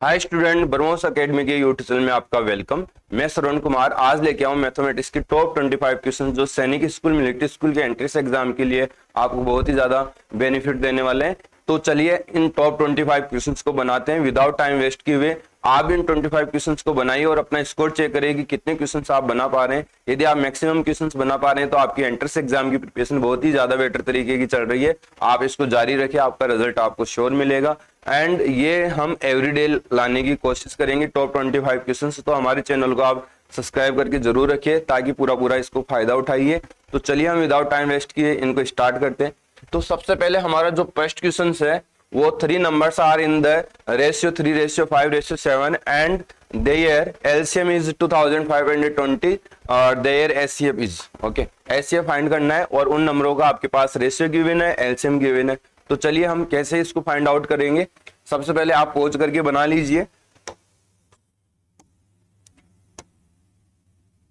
Hi student, BrahMos academy के YouTube channel में आपका वेलकम। मैं श्रवण कुमार आज लेके आऊँ मैथमेटिक्स के टॉप 25 क्वेश्चन जो सैनिक स्कूल मिलिट्री स्कूल के एंट्रेंस एग्जाम के लिए आपको बहुत ही ज्यादा बेनिफिट देने वाले हैं। तो चलिए इन टॉप 25 क्वेश्चंस को बनाते हैं विदाउट टाइम वेस्ट किए हुए। आप इन 25 क्वेश्चंस को बनाइए और अपना स्कोर चेक करिए कि कितने क्वेश्चंस आप बना पा रहे हैं। यदि आप मैक्सिमम क्वेश्चंस बना पा रहे हैं तो आपकी एंट्रेंस एग्जाम की प्रिपरेशन बहुत ही ज्यादा बेटर तरीके की चल रही है। आप इसको जारी रखिए, आपका रिजल्ट आपको श्योर मिलेगा। एंड ये हम एवरीडे लाने की कोशिश करेंगे टॉप 25 क्वेश्चंस। तो हमारे चैनल को आप सब्सक्राइब करके जरूर रखिए ताकि पूरा इसको फायदा उठाइए। तो चलिए हम विदाउट टाइम वेस्ट किए इनको स्टार्ट करते हैं। तो सबसे पहले हमारा जो फर्स्ट क्वेश्चन है वो 3 numbers are in the ratio 3:5:7 and their LCM is 2520 और their SCF is okay। SCF find करना है और उन नंबरों का आपके पास रेशियो गिवन है, LCM गिवन है। तो चलिए हम कैसे इसको फाइंड आउट करेंगे। सबसे पहले आप पॉज करके बना लीजिए।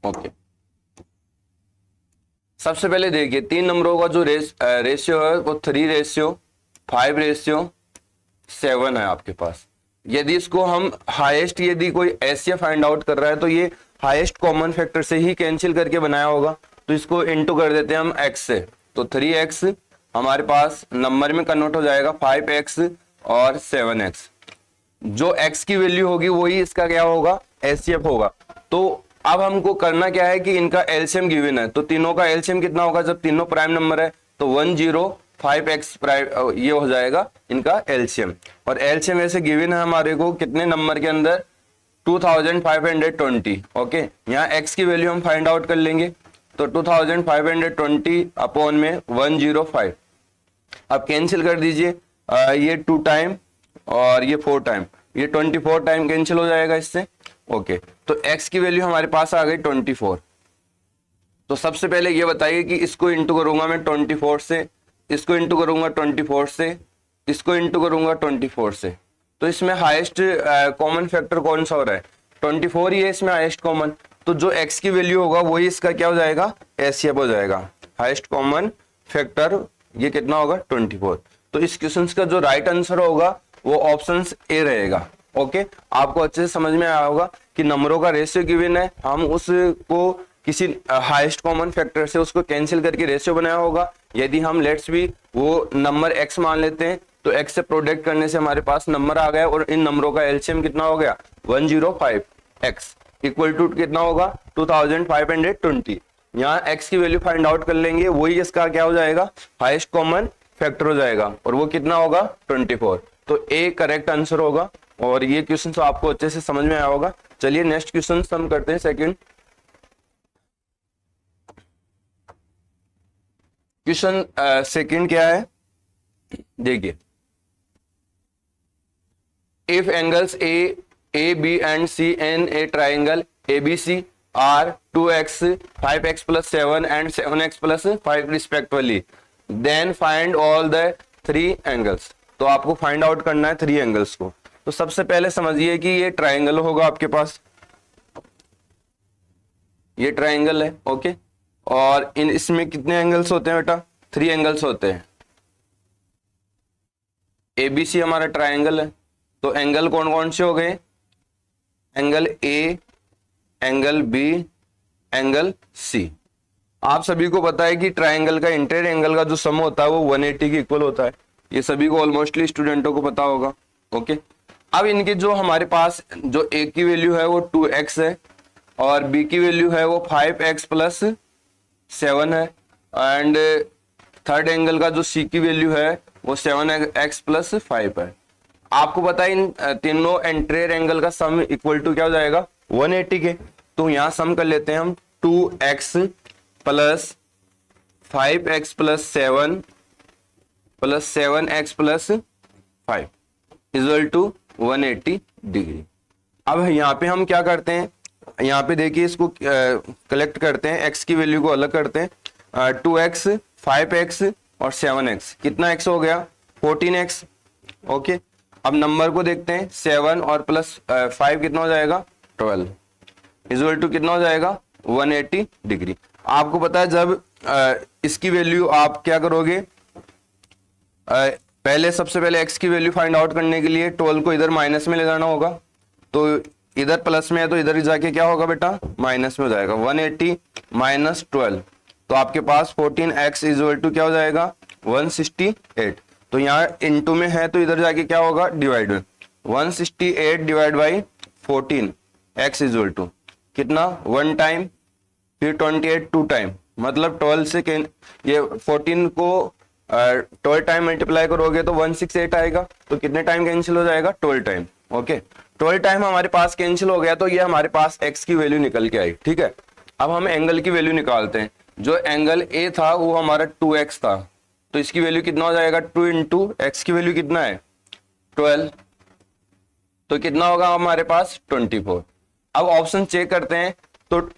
ओके, सबसे पहले देखिए 3 नंबरों का जो रेशियो है वो 3:5:7 है आपके पास। यदि इसको हम हाईएस्ट, यदि कोई एससीएफ फाइंड आउट कर रहा है तो ये हाईएस्ट कॉमन फैक्टर से ही कैंसिल करके बनाया होगा। तो इसको इनटू कर देते हैं हम x से। तो 3x हमारे पास नंबर में कन्वर्ट हो जाएगा 5x और 7x। जो x की वैल्यू होगी वही इसका क्या होगा, एससीएफ होगा। तो अब हमको करना क्या है कि इनका एलसीएम गिवन है। तो तीनों का एलसीएम कितना होगा, जब तीनों प्राइम नंबर है तो 105x प्राइम ये हो जाएगा इनका एलसीएम। और एलसीएम ऐसे गिवन है हमारे को कितने नंबर के अंदर, 2520। ओके, यहाँ x की वैल्यू हम फाइंड आउट कर लेंगे। तो 2520 अपॉन में 105। अब कैंसिल कर दीजिए, ये 2 टाइम और ये 4 टाइम, ये 24 टाइम कैंसिल हो जाएगा इससे। ओके, तो x की वैल्यू हमारे पास आ गई 24। तो सबसे पहले ये बताइए कि इसको इंटू करूंगा मैं 24 से, इसको इंटू करूंगा 24 से, इसको इंटू करूंगा 24 से। तो इसमें हाईएस्ट कॉमन फैक्टर कौन सा हो रहा है, 24 ही है इसमें हाईएस्ट कॉमन। तो जो x की वैल्यू होगा वही इसका क्या हो जाएगा, एससीएफ हो जाएगा। हाईएस्ट कॉमन फैक्टर ये कितना होगा, 24। तो इस क्वेश्चन का जो राइट आंसर होगा वो ऑप्शन ए रहेगा। ओके, आपको अच्छे से समझ में आया होगा कि नंबरों का रेशियो गिवन है, हम उसको किसी हाईएस्ट कॉमन फैक्टर से उसको कैंसिल करके रेशियो बनाया होगा। यदि हम लेट्स भी वो नंबर x मान लेते हैं तो x से प्रोडक्ट करने से हमारे पास नंबर आ गया और इन नंबरों का एलसीएम कितना हो गया, 105x इक्वल टू कितना होगा, 2520। यहाँ x की वैल्यू फाइंड आउट कर लेंगे, वही इसका क्या हो जाएगा, हाईएस्ट कॉमन फैक्टर हो जाएगा और वो कितना होगा, 24। तो ए करेक्ट आंसर होगा। और ये क्वेश्चन तो आपको अच्छे से समझ में आया होगा। चलिए नेक्स्ट क्वेश्चन हम करते हैं सेकंड क्वेश्चन। सेकंड क्या है देखिए, if angles A B and C in a triangle ABC are 2x 5x plus 7 and 7x plus 5 respectively, then find all the 3 angles। तो आपको फाइंड आउट करना है 3 एंगल्स को। तो सबसे पहले समझिए कि ये ट्राइंगल होगा आपके पास, ये ट्राइंगल है। ओके, और इसमें कितने एंगल्स होते हैं बेटा, 3 एंगल्स होते हैं। ABC हमारा ट्राइंगल है, तो एंगल कौन कौन से हो गए, angle A, angle B, angle C। आप सभी को पता है कि ट्राइंगल का इंटीरियर एंगल का जो सम होता है वो 180 के इक्वल होता है। ये सभी को ऑलमोस्टली स्टूडेंटों को पता होगा। ओके, अब इनके जो हमारे पास जो A की वैल्यू है वो 2x है और B की वैल्यू है वो 5x प्लस 7 है एंड थर्ड एंगल का जो C की वैल्यू है वो 7x प्लस 5 है। आपको पता है इन तीनों इंटीरियर एंगल का सम इक्वल टू क्या हो जाएगा, 180 के। तो यहां सम कर लेते हैं हम, 2x plus 5x plus 7 plus 7x plus 5 equal to 180 degree. अब यहाँ पे हम क्या करते हैं, यहाँ पे देखिए इसको कलेक्ट करते हैं, x की वैल्यू को अलग करते हैं। 2x 5x और 7x, कितना x हो गया, 14x। ओके, अब नंबर को देखते हैं, 7 और प्लस 5 कितना हो जाएगा, 12 इक्वल टू कितना हो जाएगा, 180 डिग्री। आपको पता है जब इसकी वैल्यू आप क्या करोगे, पहले सबसे पहले x की वैल्यू फाइंड आउट करने के लिए 12 को इधर माइनस में ले जाना होगा, तो इधर प्लस में है तो इधर जाके क्या होगा बेटा, माइनस में हो जाएगा। 180 माइनस 12, तो आपके पास 14x इक्वल टू क्या हो जाएगा, 168। तो यहाँ इनटू में है तो इधर जाके क्या होगा, डिवाइड में। 168 divide by 14, x equal to कितना, 1 टाइम, फिर 28 2 टाइम, मतलब 12 से ये 14 को 12 टाइम मल्टीप्लाई करोगे तो 168 आएगा। तो कितने टाइम कैंसिल हो जाएगा, 12 टाइम। ओके, 12 टाइम हमारे पास कैंसिल हो गया, तो ये हमारे पास x की वैल्यू निकल के आई। ठीक है, अब हम एंगल की वैल्यू निकालते हैं। जो एंगल A था वो हमारा 2x था, तो इसकी वैल्यू कितना हो जाएगा, 2 इंटू एक्स की वैल्यू कितना है, 12, तो कितना होगा हमारे पास, 24। अब ऑप्शन चेक करते हैं, तो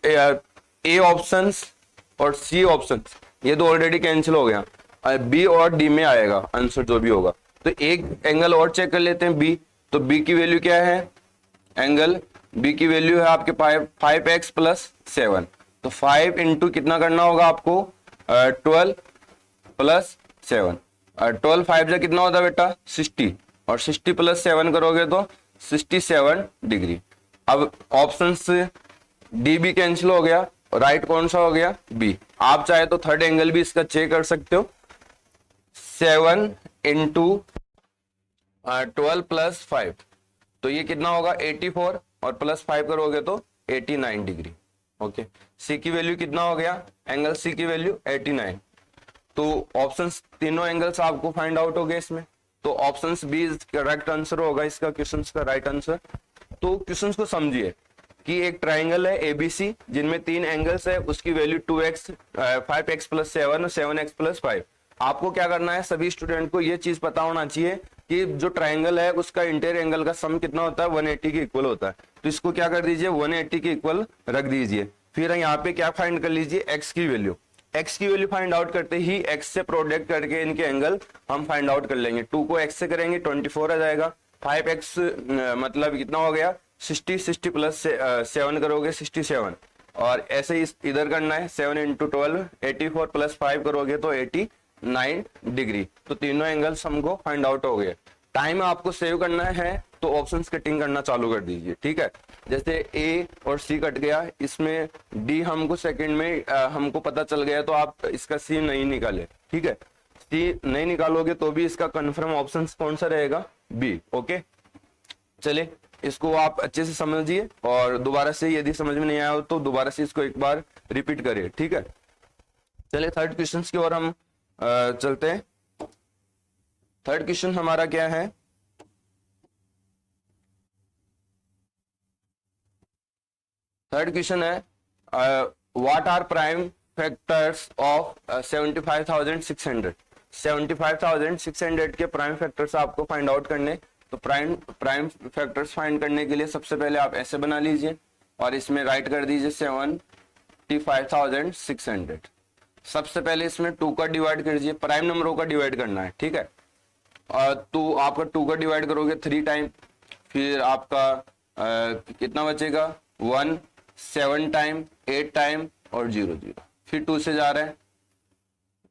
ए ऑप्शन और सी ऑप्शन ये तो ऑलरेडी कैंसिल हो गया, बी और डी में आएगा आंसर जो भी होगा। तो एक एंगल और चेक कर लेते हैं, बी। तो बी की वैल्यू क्या है, एंगल बी की वैल्यू है आपके 5x प्लस 7, तो 5 इंटू कितना करना होगा आपको, 12 प्लस 7, 12 5 जा कितना होता है बेटा, 60, और 60 प्लस 7 करोगे तो 67 डिग्री। अब ऑप्शन से डी भी कैंसिल हो गया, राइट कौन सा हो गया, बी। आप चाहे तो थर्ड एंगल भी इसका चेक कर सकते हो, 7 इंटू 12 प्लस 5, तो ये कितना होगा 84, और प्लस 5 करोगे तो 89 डिग्री। ओके, सी की वैल्यू कितना हो गया, एंगल सी की वैल्यू 89। तो ऑप्शंस तीनों एंगल्स आपको फाइंड आउट हो गए इसमें, तो ऑप्शंस बी करेक्ट आंसर होगा इसका, क्वेश्चंस का राइट आंसर। तो क्वेश्चंस को समझिए कि एक ट्राइंगल है एबीसी जिनमें 3 एंगल्स है, उसकी वैल्यू 2x 5x प्लस 7 और 7x प्लस 5। आपको क्या करना है, सभी स्टूडेंट को ये चीज पता होना चाहिए कि जो ट्राइंगल है उसका इंटीरियर एंगल का सम कितना होता है, 180 के इक्वल होता है। तो इसको क्या कर दीजिए, 180 के इक्वल रख दीजिए। फिर यहाँ पे क्या फाइंड कर लीजिए, x की वैल्यू। x की वैल्यू फाइंड आउट करते ही x से प्रोडक्ट करके इनके एंगल हम फाइंड आउट कर लेंगे। 2 को x से करेंगे 24 आ जाएगा, 5x मतलब कितना हो गया 60, 60 प्लस 7 करोगे 67, और ऐसे ही इधर करना है 7 इंटू 12 84 प्लस 5 करोगे तो 89 डिग्री। तो तीनों एंगल्स हमको फाइंड आउट हो गए। टाइम आपको सेव करना है तो ऑप्शंस कटिंग करना चालू कर दीजिए। ठीक है, जैसे ए और सी कट गया, इसमें डी हमको सेकंड में हमको पता चल गया, तो आप इसका सी नहीं निकाले। ठीक है, सी नहीं निकालोगे तो भी इसका कंफर्म ऑप्शन कौन सा रहेगा, बी। ओके, चलिए इसको आप अच्छे से समझिए, और दोबारा से यदि समझ में नहीं आया हो तो दोबारा से इसको एक बार रिपीट करिए। ठीक है, चलिए थर्ड क्वेश्चन की ओर हम चलते हैं। थर्ड क्वेश्चन हमारा क्या है, थर्ड क्वेश्चन है what are prime factors of 75,600। 75,600 के प्राइम फैक्टर्स आपको फाइंड आउट करने। तो प्राइम फैक्टर्स फाइंड करने के लिए सबसे पहले आप ऐसे बना लीजिए और इसमें राइट कर दीजिए 75,600। सबसे पहले इसमें 2 का डिवाइड कर दीजिए, प्राइम नंबरों का डिवाइड करना है। ठीक है, और तो आपका 2 का डिवाइड करोगे 3 टाइम, फिर आपका कितना बचेगा 1, 7 टाइम, 8 टाइम और 0 0। फिर 2 से जा रहा है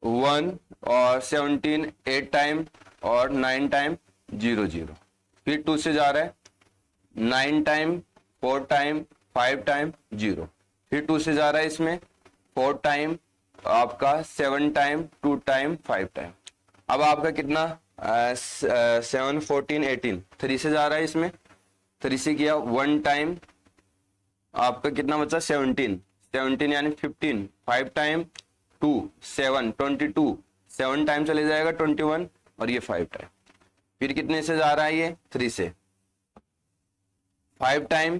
1 और 17 8 टाइम और 9 टाइम 0 0। फिर 2 से जा रहा है 9 टाइम, 4 टाइम, 5 टाइम 0। फिर 2 से जा रहा है इसमें 4 टाइम, आपका 7 टाइम, 2 टाइम, 5 टाइम। अब आपका कितना 7 14 18। 3 से जा रहा है इसमें, 3 से किया 1 टाइम, आपका कितना बचा 17 17 यानी 15, 5 टाइम 2 7 22, 7 टाइम चले जाएगा 21 और ये 5 टाइम। फिर कितने से जा रहा है ये 3 से 5 टाइम,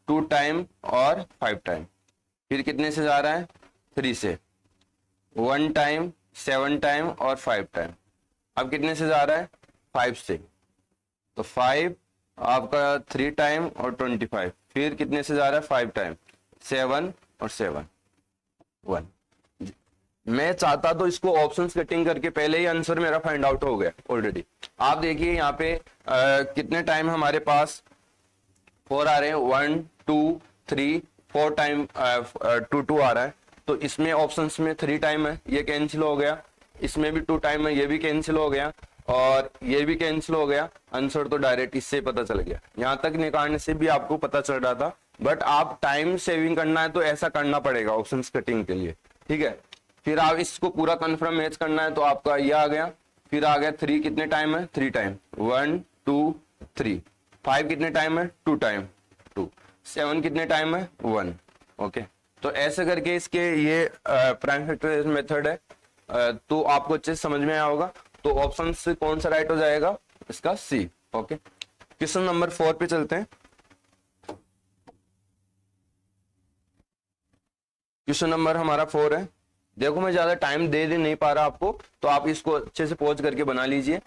2 टाइम और 5 टाइम। फिर कितने से जा रहा है 3 से 1 टाइम, 7 टाइम और 5 टाइम। अब कितने से जा रहा है 5 से, तो 5 आपका 3 टाइम और 25। फिर कितने से जा रहा है 5 टाइम, 7 और 7 1। मैं चाहता तो इसको ऑप्शंस कटिंग करके पहले ही आंसर मेरा फाइंड आउट हो गया ऑलरेडी। आप देखिए यहाँ पे कितने टाइम हमारे पास 4 आ रहे हैं, 1 2 3 4 टाइम 2 2 आ रहा है। तो इसमें ऑप्शंस में 3 टाइम है, ये कैंसिल हो गया। इसमें भी 2 टाइम है, ये भी कैंसिल हो गया। और ये भी कैंसिल हो गया, आंसर तो डायरेक्ट इससे पता चल गया। यहां तक निकालने से भी आपको पता चल रहा था, बट आप टाइम सेविंग करना है तो ऐसा करना पड़ेगा ऑप्शंस कटिंग के लिए, ठीक है। फिर आप इसको पूरा कन्फर्म मैच करना है तो आपका ये आ गया, फिर आ गया 3 कितने टाइम है, 3 टाइम, 1 2 3। 5 कितने टाइम है, 2 टाइम 2। 7 कितने टाइम है, 1। ओके, तो ऐसे करके इसके ये प्राइम फैक्टराइजेशन मेथड है। तो आपको अच्छे से समझ में आया होगा। तो ऑप्शन से कौन सा राइट हो जाएगा, इसका सी। ओके, क्वेश्चन नंबर 4 पे चलते हैं। क्वेश्चन नंबर हमारा 4 है। देखो मैं ज्यादा टाइम दे नहीं पा रहा आपको, तो आप इसको अच्छे से पॉज करके बना लीजिए।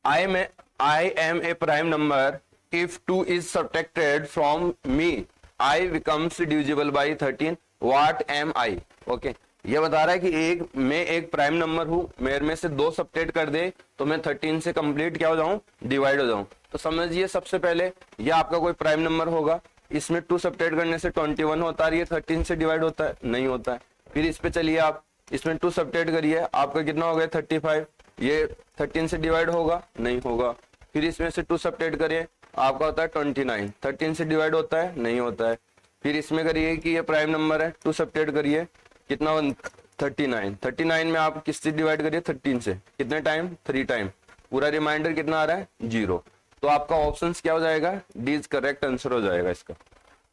I am a prime number. If 2 is subtracted from me, I becomes divisible by 13. What am I? Okay, ये बता रहा है कि मैं एक प्राइम नंबर हूं, मेरे में से 2 सब्ट्रैक्ट कर दे तो मैं 13 से कंप्लीट क्या हो जाऊं, डिवाइड हो जाऊं। तो समझिए सबसे पहले ये आपका कोई प्राइम नंबर होगा, इसमें 2 सब्ट्रैक्ट करने से 21 होता है, ये 13 से डिवाइड होता है, नहीं होता है। फिर इस पे चलिए आप, इसमें 2 सब्ट्रैक्ट करिए, आपका कितना हो गया 35, ये 13 से डिवाइड होगा, नहीं होगा। फिर इसमें से 2 सब्ट्रैक्ट करिए, आपका होता है 29, 13 से डिवाइड होता है, नहीं होता है। फिर इसमें करिए कि ये प्राइम नंबर है, 2 सब्ट्रैक्ट करिए, कितना 39, 39 में आप किससे डिवाइड करिए, 13 से, कितने टाइम, 3 टाइम, पूरा रिमाइंडर कितना आ रहा है, 0। तो आपका ऑप्शन क्या हो जाएगा, डी इज करेक्ट आंसर हो जाएगा इसका।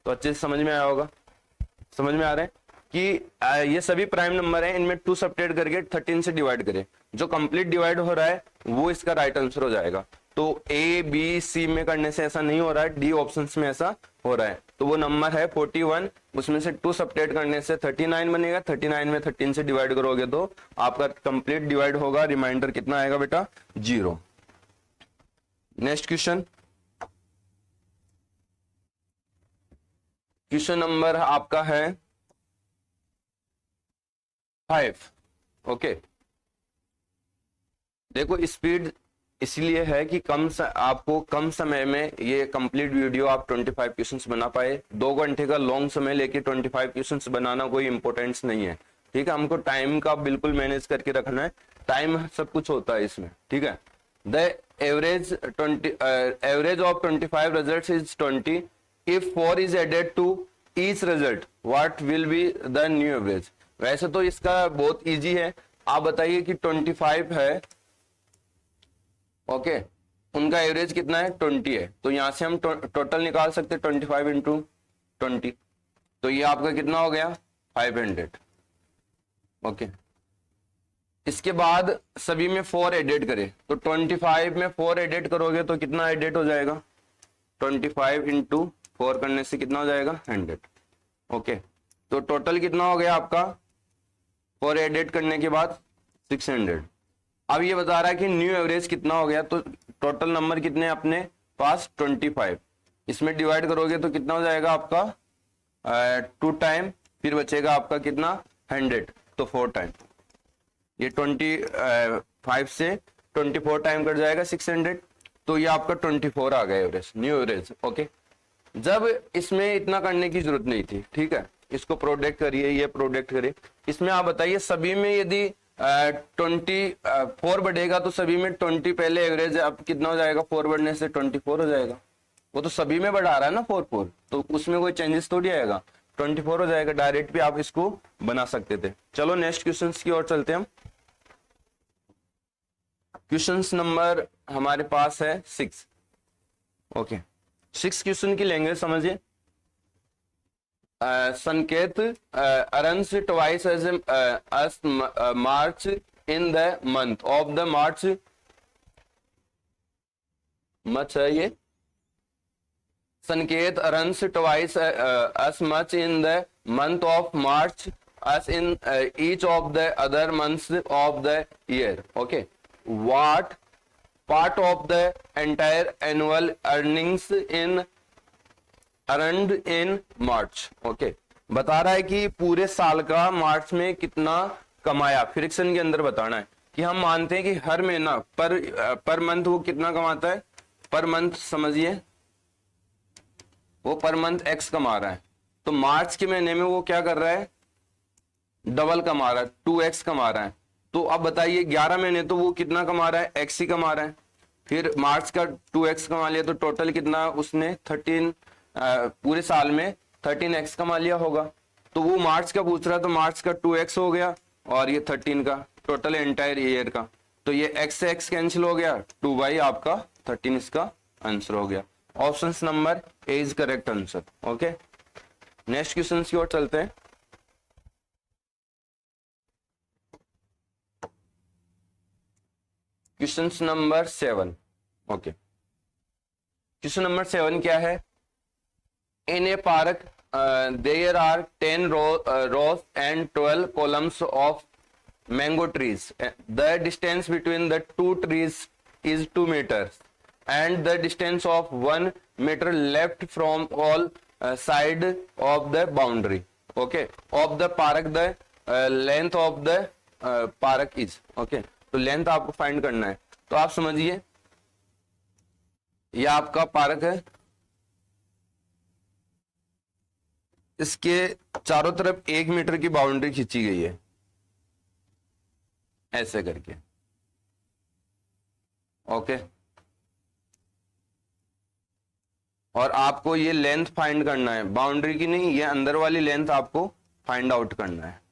तो अच्छे से समझ में आया होगा, समझ में आ रहा है कि ये सभी प्राइम नंबर है, इनमें 2 सब्ट्रैक्ट करके 13 से डिवाइड करें, जो कंप्लीट डिवाइड हो रहा है वो इसका राइट आंसर हो जाएगा। तो ए बी सी में करने से ऐसा नहीं हो रहा है, डी ऑप्शंस में ऐसा हो रहा है। तो वो नंबर है 41, उसमें से 2 सब्ट्रैक्ट करने से 39 बनेगा, 39 में 13 से डिवाइड करोगे तो आपका कंप्लीट डिवाइड होगा, रिमाइंडर कितना आएगा बेटा, 0। नेक्स्ट क्वेश्चन, क्वेश्चन नंबर आपका है 5। ओके, देखो स्पीड इसलिए है कि आपको कम समय में ये कंप्लीट वीडियो आप 25 क्वेश्चंस बना पाए। 2 घंटे का लॉन्ग समय लेके 25 क्वेश्चंस बनाना कोई इंपॉर्टेंस नहीं है, ठीक है। हमको टाइम का बिल्कुल मैनेज करके रखना है, टाइम सब कुछ होता है इसमें, ठीक है। The average of 25 result is 20। If 4 is added to each result, what will be the new average. वैसे तो इसका बहुत इजी है, आप बताइए कि 25 है, ओके, उनका एवरेज कितना है, 20 है, तो यहां से हम टोटल निकाल सकते हैं 25 इंटू 20, तो ये आपका कितना हो गया, 500। ओके, इसके बाद सभी में 4 एडेड करें, तो 25 में 4 एडेड करोगे तो कितना एडेड हो जाएगा, 25 इंटू 4 करने से कितना हो जाएगा, 100। ओके, तो टोटल कितना हो गया आपका, 4 एडेड करने के बाद 600। अब ये बता रहा है कि न्यू एवरेज कितना हो गया, तो टोटल नंबर कितने अपने पास, 25, इसमें डिवाइड करोगे तो कितना हो जाएगा आपका 2 टाइम, फिर बचेगा आपका कितना, 100, तो 4 टाइम, ये 25 से 24 टाइम कट जाएगा 600, तो ये आपका 24 आ गया एवरेज, न्यू एवरेज। ओके, जब इसमें इतना करने की जरूरत नहीं थी, ठीक है, इसको प्रोडक्ट करिए, ये प्रोडक्ट करिए, इसमें आप बताइए सभी में यदि 24 बढ़ेगा तो सभी में 20 पहले एवरेज, अब कितना हो जाएगा, 4 बढ़ने से 24 हो जाएगा, वो तो सभी में बढ़ा रहा है ना 4 तो उसमें कोई चेंजेस थोड़ी आएगा, 24 हो जाएगा, डायरेक्ट भी आप इसको बना सकते थे। चलो नेक्स्ट क्वेश्चन की ओर चलते हैं हम। क्वेश्चन नंबर हमारे पास है 6। ओके, 6 क्वेश्चन की लैंग्वेज समझिए। संकेत runs twice as March in the month of the March है ये। संकेत runs twice as much in the month of March as in each of the other months of the year. Okay, what part of the entire annual earnings in earned in March. Okay, बता रहा है कि पूरे साल का मार्च में कितना कमाया, फ्रिक्शन के अंदर बताना है कि हम मानते हैं कि हर महीना पर मंथ वो कितना कमाता है, पर मंथ समझिए, वो पर मंथ एक्स कमा रहा है, तो मार्च के महीने में वो क्या कर रहा है, डबल कमा रहा है, 2x कमा रहा है, तो अब बताइए 11 महीने तो वो कितना कमा रहा है, एक्स ही कमा रहा है। फिर मार्च का 2x कमा लिया तो टोटल कितना उसने 13 पूरे साल में 13x कमा लिया होगा। तो वो मार्च का पूछ रहा है तो मार्च का 2x हो गया और ये 13 का टोटल एंटायर ईयर का। तो ये x से x कैंसिल हो गया, 2y आपका 13 इसका आंसर हो गया। Option number A is correct answer. Okay, next question की ओर चलते हैं। Question number 7। Okay, question number 7 क्या है? In a park there are 10 rows and 12 columns of mango trees. The distance between the two trees is 2 meters and the distance of 1 meter left from all side of the boundary, okay, of the park. The length of the park is, okay, तो length आपको find करना है। तो आप समझिए यह आपका park है, इसके चारों तरफ 1 मीटर की बाउंड्री खींची गई है ऐसे करके, ओके। और आपको ये लेंथ फाइंड करना है, बाउंड्री की नहीं, ये अंदर वाली लेंथ आपको फाइंड आउट करना है।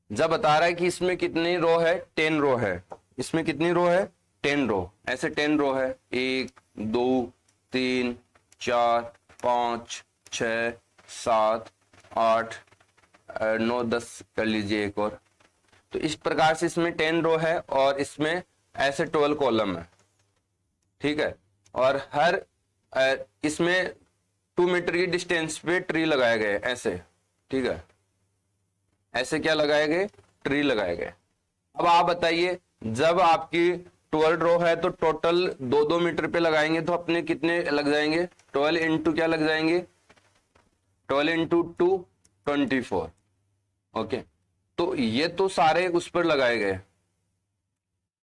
जब बता रहा है कि इसमें कितनी रो है, 10 रो है, इसमें कितनी रो है, 10 रो, ऐसे 10 रो है, 1 2 3 4 5 6 7 8 9 10 कर लीजिए एक और। तो इस प्रकार से इसमें 10 रो है और इसमें ऐसे 12 कॉलम है, ठीक है। और हर इसमें 2 मीटर की डिस्टेंस पे ट्री लगाए गए ऐसे, ठीक है, ऐसे क्या लगाए गए, ट्री लगाए गए। अब आप बताइए जब आपकी 12 रो है तो टोटल 2-2 मीटर पे लगाएंगे तो अपने कितने लग जाएंगे, 12 इंटू क्या लग जाएंगे, 12 इंटू 2 24, ओके। तो ये तो सारे उस पर लगाए गए,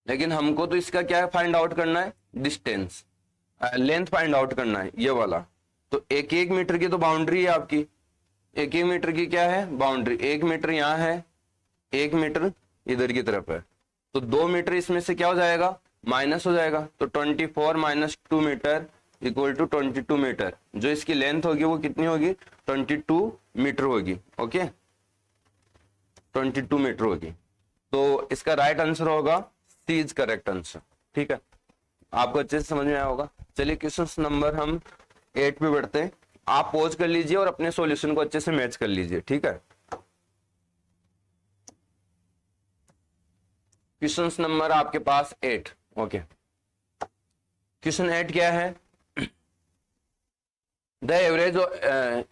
लेकिन हमको तो इसका क्या फाइंड आउट करना है, डिस्टेंस, लेंथ फाइंड आउट करना है, ये वाला। तो 1-1 मीटर की तो बाउंड्री है आपकी, 1-1 मीटर की क्या है, बाउंड्री। 1 मीटर यहां है, 1 मीटर इधर की तरफ है, तो 2 मीटर इसमें से क्या हो जाएगा, माइनस हो जाएगा। तो 24 minus 2 metre equal to 22 metre. जो इसकी लेंथ होगी वो कितनी होगी, 22 मीटर होगी, ओके, 22 मीटर होगी। तो इसका राइट आंसर होगा सी इज करेक्ट आंसर, ठीक है। आपको अच्छे से समझ में आया होगा। चलिए क्वेश्चन नंबर हम 8 पे बढ़ते हैं। आप पॉज कर लीजिए और अपने सॉल्यूशन को अच्छे से मैच कर लीजिए, ठीक है। क्वेश्चन नंबर आपके पास 8, ओके। क्वेश्चन 8 क्या है, the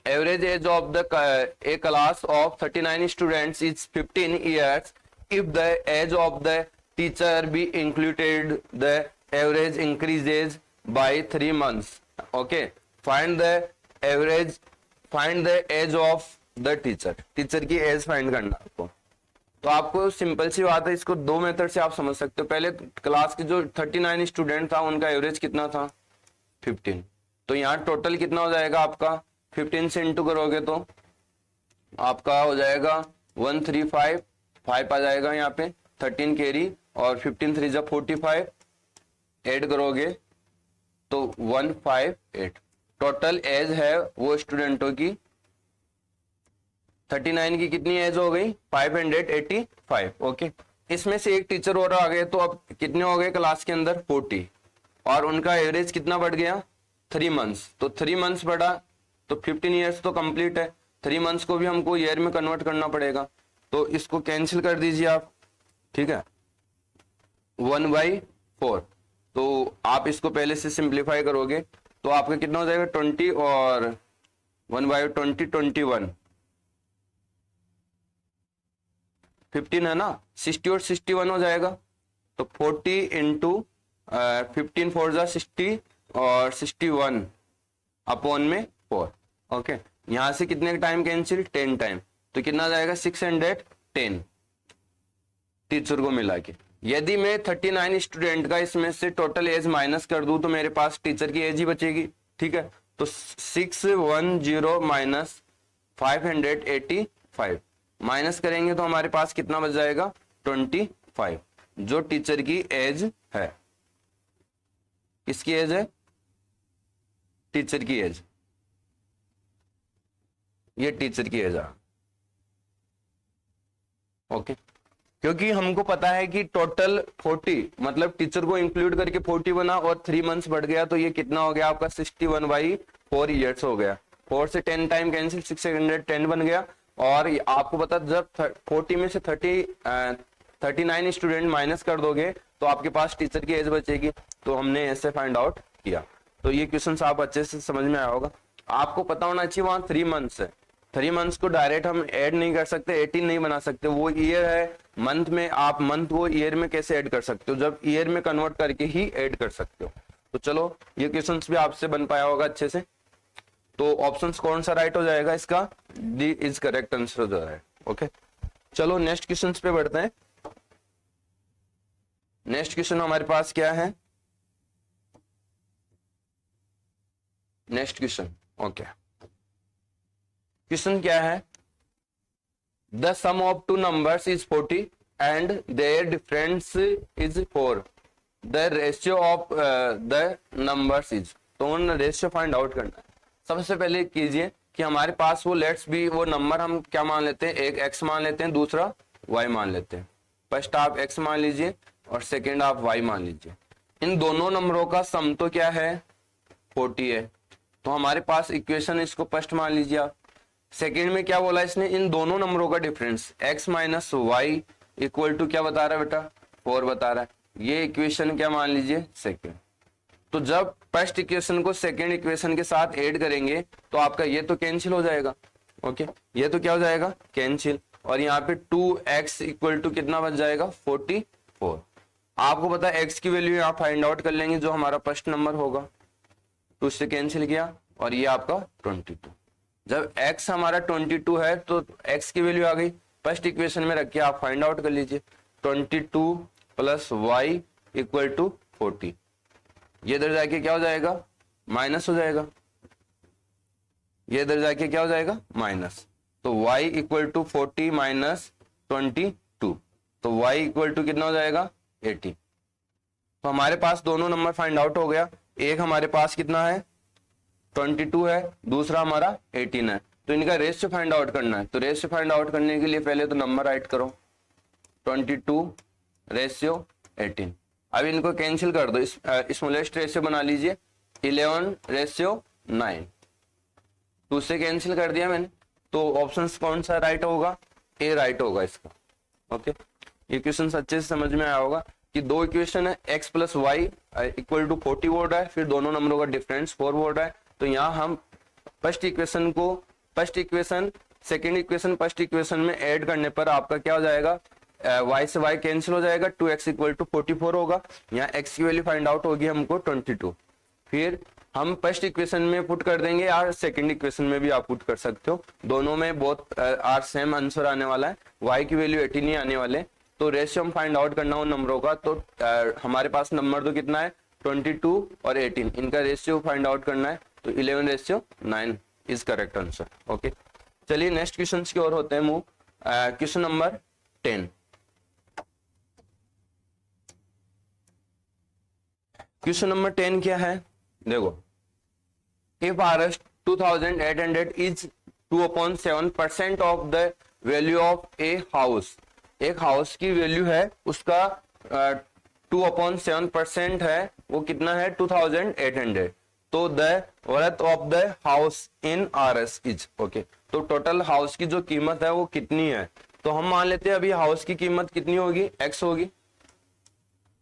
average age of the A class of 39 students is 15 years. If the age of the teacher be included, the average increases by 3 months. Okay. Find the average, find the age of the teacher. Teacher की as find करना आपको। तो आपको simple सी बात है, इसको 2 method से आप समझ सकते हो। पहले क्लास के जो 39 स्टूडेंट था उनका एवरेज कितना था, 15। तो यहाँ टोटल कितना हो जाएगा आपका, 15 से इंटू करोगे तो आपका हो जाएगा 135, 5 आ जाएगा यहाँ पे, 13 कैरी और 15 3 जा 45, ऐड करोगे तो 158। टोटल एज है वो स्टूडेंटों की 39 की कितनी एज हो गई, 585, ओके। इसमें से एक टीचर और आ गए तो अब कितने हो गए क्लास के अंदर, 40, और उनका एवरेज कितना बढ़ गया, 3 मंथ्स। तो 3 मंथ्स बढ़ा तो 15 ईयर्स तो कंप्लीट है, 3 मंथ्स को भी हमको ईयर में कन्वर्ट करना पड़ेगा। तो इसको कैंसिल कर दीजिए आप, ठीक है, 1/4। तो आप इसको पहले से सिंप्लीफाई करोगे तो आपका कितना हो जाएगा, 20 और 1/20 21, 15 है ना, 60 और 61 हो जाएगा। तो 40 इंटू 15 4 जा 60 और 61 अपॉन में 4, ओके। यहां से कितने टाइम कैंसिल, 10 टाइम। तो कितना जाएगा, 610 टीचर को मिला के। यदि मैं 39 स्टूडेंट का इसमें से टोटल एज माइनस कर दूं तो मेरे पास टीचर की एज ही बचेगी, ठीक है। तो 610 माइनस 585, माइनस करेंगे तो हमारे पास कितना बच जाएगा 25, जो टीचर की एज है। किसकी एज है? टीचर की एज। ये टीचर की एज है। ओके, क्योंकि हमको पता है कि टोटल 40 मतलब टीचर को इंक्लूड करके 40 बना और 3 मंथ्स बढ़ गया, तो ये कितना हो गया आपका 61/4 ईयर्स हो गया। 4 से 10 टाइम कैंसिल, 610 बन गया। और आपको पता जब 40 में से 39 स्टूडेंट माइनस कर दोगे तो आपके पास टीचर की एज बचेगी। तो हमने ऐसे फाइंड आउट किया। तो ये क्वेश्चन आप अच्छे से समझ में आया होगा। आपको पता होना चाहिए वहां 3 मंथ्स है। 3 मंथ्स को डायरेक्ट हम ऐड नहीं कर सकते, 18 नहीं बना सकते। वो ईयर है, मंथ में आप मंथ को ईयर में कैसे ऐड कर सकते हो? जब ईयर में कन्वर्ट करके ही ऐड कर सकते हो। तो चलो ये क्वेश्चंस भी आपसे बन पाया होगा अच्छे से। तो ऑप्शंस कौन सा राइट हो जाएगा? इसका डी इज करेक्ट आंसर हो जाएगा। ओके, चलो नेक्स्ट क्वेश्चंस पे बढ़ते हैं। नेक्स्ट क्वेश्चन हमारे पास क्या है? नेक्स्ट क्वेश्चन, ओके, क्वेश्चन क्या है? The sum of two numbers is 40 and their difference is 4। The ratio of the numbers is. तो रेशियो फाइंड आउट करना है। सबसे पहले कीजिए कि हमारे पास वो लेट्स भी वो नंबर हम क्या मान लेते हैं? एक x मान लेते हैं, दूसरा y मान लेते हैं। फर्स्ट आप x मान लीजिए और सेकेंड आप y मान लीजिए। इन दोनों नंबरों का सम तो क्या है? 40 है। तो हमारे पास इक्वेशन, इसको फर्स्ट मान लीजिए आप। सेकेंड में क्या बोला इसने? इन दोनों नंबरों का difference x minus y equal to क्या बता रहा है बेटा? 4 बता रहा है। ये इक्वेशन क्या मान लीजिए? सेकेंड। तो जब फर्स्ट इक्वेशन को सेकेंड इक्वेशन के साथ ऐड करेंगे तो आपका ये तो कैंसिल हो जाएगा। ओके, ये तो क्या हो जाएगा? कैंसिल। और यहाँ पे 2x इक्वल टू कितना बच जाएगा? 44। आपको पता है x की वैल्यू यहाँ फाइंड आउट कर लेंगे, जो हमारा फर्स्ट नंबर होगा। 2 से कैंसिल किया और ये आपका 22। जब x हमारा 22 है तो x की वैल्यू आ गई, फर्स्ट इक्वेशन में रख के आप फाइंड आउट कर लीजिए। 22 प्लस वाई इक्वल टू 40। ये इधर जाके क्या हो जाएगा? माइनस हो जाएगा। ये इधर जाके क्या हो जाएगा? माइनस। तो y इक्वल टू 40 माइनस 22, तो y इक्वल टू कितना हो जाएगा? 80। तो हमारे पास दोनों नंबर फाइंड आउट हो गया। एक हमारे पास कितना है? 22 है, दूसरा हमारा 18 है। तो इनका रेशियो फाइंड आउट करना है। तो रेशियो फाइंड आउट करने के लिए पहले तो नंबर राइट करो, 22 रेशियो 18। अब इनको कैंसिल कर दो, स्मॉलेस्ट रेशियो बना लीजिए, 11 रेशियो 9। 2 से कैंसिल कर दिया मैंने। तो ऑप्शन कौन सा राइट होगा? ए राइट होगा इसका। ओके, ये क्वेश्चन अच्छे से समझ में आया होगा कि दो इक्वेशन है, x plus y equal to 40 बोल रहा है, फिर दोनों नंबरों का डिफरेंस 4 बोल रहा है। तो यहाँ हम फर्स्ट इक्वेशन को first equation second equation first equation में ऐड करने पर आपका क्या हो जाएगा? y से y कैंसिल हो जाएगा, 2x इक्वल टू 44 होगा। यहाँ x की वैल्यू फाइंड आउट होगी हमको 22। फिर हम फर्स्ट इक्वेशन में पुट कर देंगे, या सेकंड इक्वेशन में भी आप पुट कर सकते हो। दोनों में बहुत आर सेम आंसर आने वाला है। y की वैल्यू 18 ही आने वाले। तो रेशियो हम फाइंड आउट करना हो नंबरों का, तो हमारे पास नंबर तो कितना है? 22 और 18, इनका रेशियो फाइंड आउट करना है। तो 11 ratio 9 is correct answer. Okay, चलिए नेक्स्ट क्वेश्चन की ओर होते हैं move. Question number 10। Question number 10 क्या है? देखो, if RS 2800 is 2/7% of the value of a house. एक हाउस की वैल्यू है, उसका 2/7% है, वो कितना है? 2800। तो the worth of the house in RS is. Okay, तो टोटल हाउस की जो कीमत है वो कितनी है? तो हम मान लेते हैं अभी हाउस की कीमत कितनी होगी? x होगी।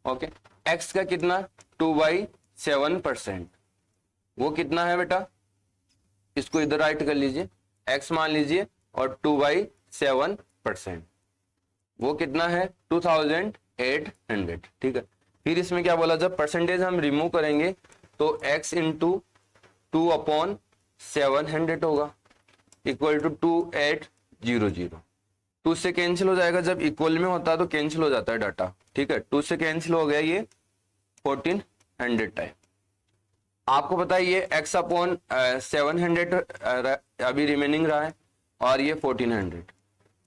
ओके, x का कितना? 2/7%। वो कितना है बेटा? इसको इधर राइट कर लीजिए, x मान लीजिए और 2/7%, वो कितना है? 2800। ठीक है, फिर इसमें क्या बोला? जब परसेंटेज हम रिमूव करेंगे तो x इंटू 2/700 होगा इक्वल टू 2800। 2 से कैंसिल हो जाएगा, जब इक्वल में होता है तो कैंसिल हो जाता है डाटा। ठीक है, 2 से कैंसिल हो गया, ये 1400 टाइम। आपको पता है ये x/700 अभी रिमेनिंग रहा है और ये 1400।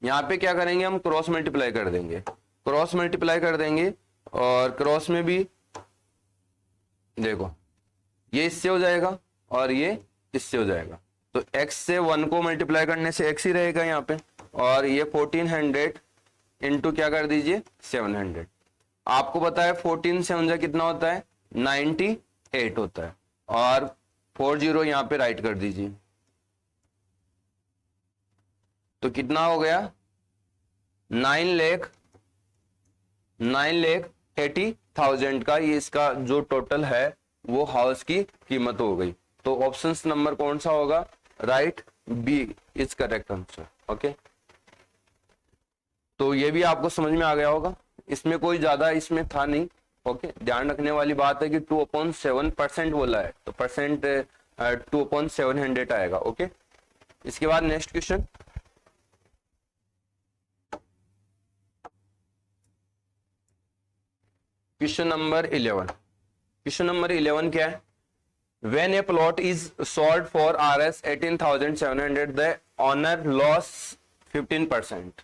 यहाँ पे क्या करेंगे, हम क्रॉस मल्टीप्लाई कर देंगे, क्रॉस मल्टीप्लाई कर देंगे, और क्रॉस में भी देखो ये इससे हो जाएगा और ये इससे हो जाएगा, तो x से 1 को मल्टीप्लाई करने से x ही रहेगा यहाँ पे, और ये 1400 इंटू क्या कर दीजिए 700। आपको पता है 14 से 7 कितना होता है 98 होता है, और 40 यहाँ पे राइट कर दीजिए, तो कितना हो गया 9,80,000 का ये इसका जो टोटल है वो हाउस की कीमत हो गई। तो ऑप्शन नंबर कौन सा होगा, right B is correct answer. Okay, तो ये भी आपको समझ में आ गया होगा, इसमें कोई ज्यादा इसमें था नहीं। ओके, ध्यान रखने वाली बात है कि 2/7% बोला है, तो परसेंट 2/700 आएगा। ओके, इसके बाद next question, question number 11। Question number 11 क्या है, When a plot is sold for Rs 18,700, the owner loss 15%.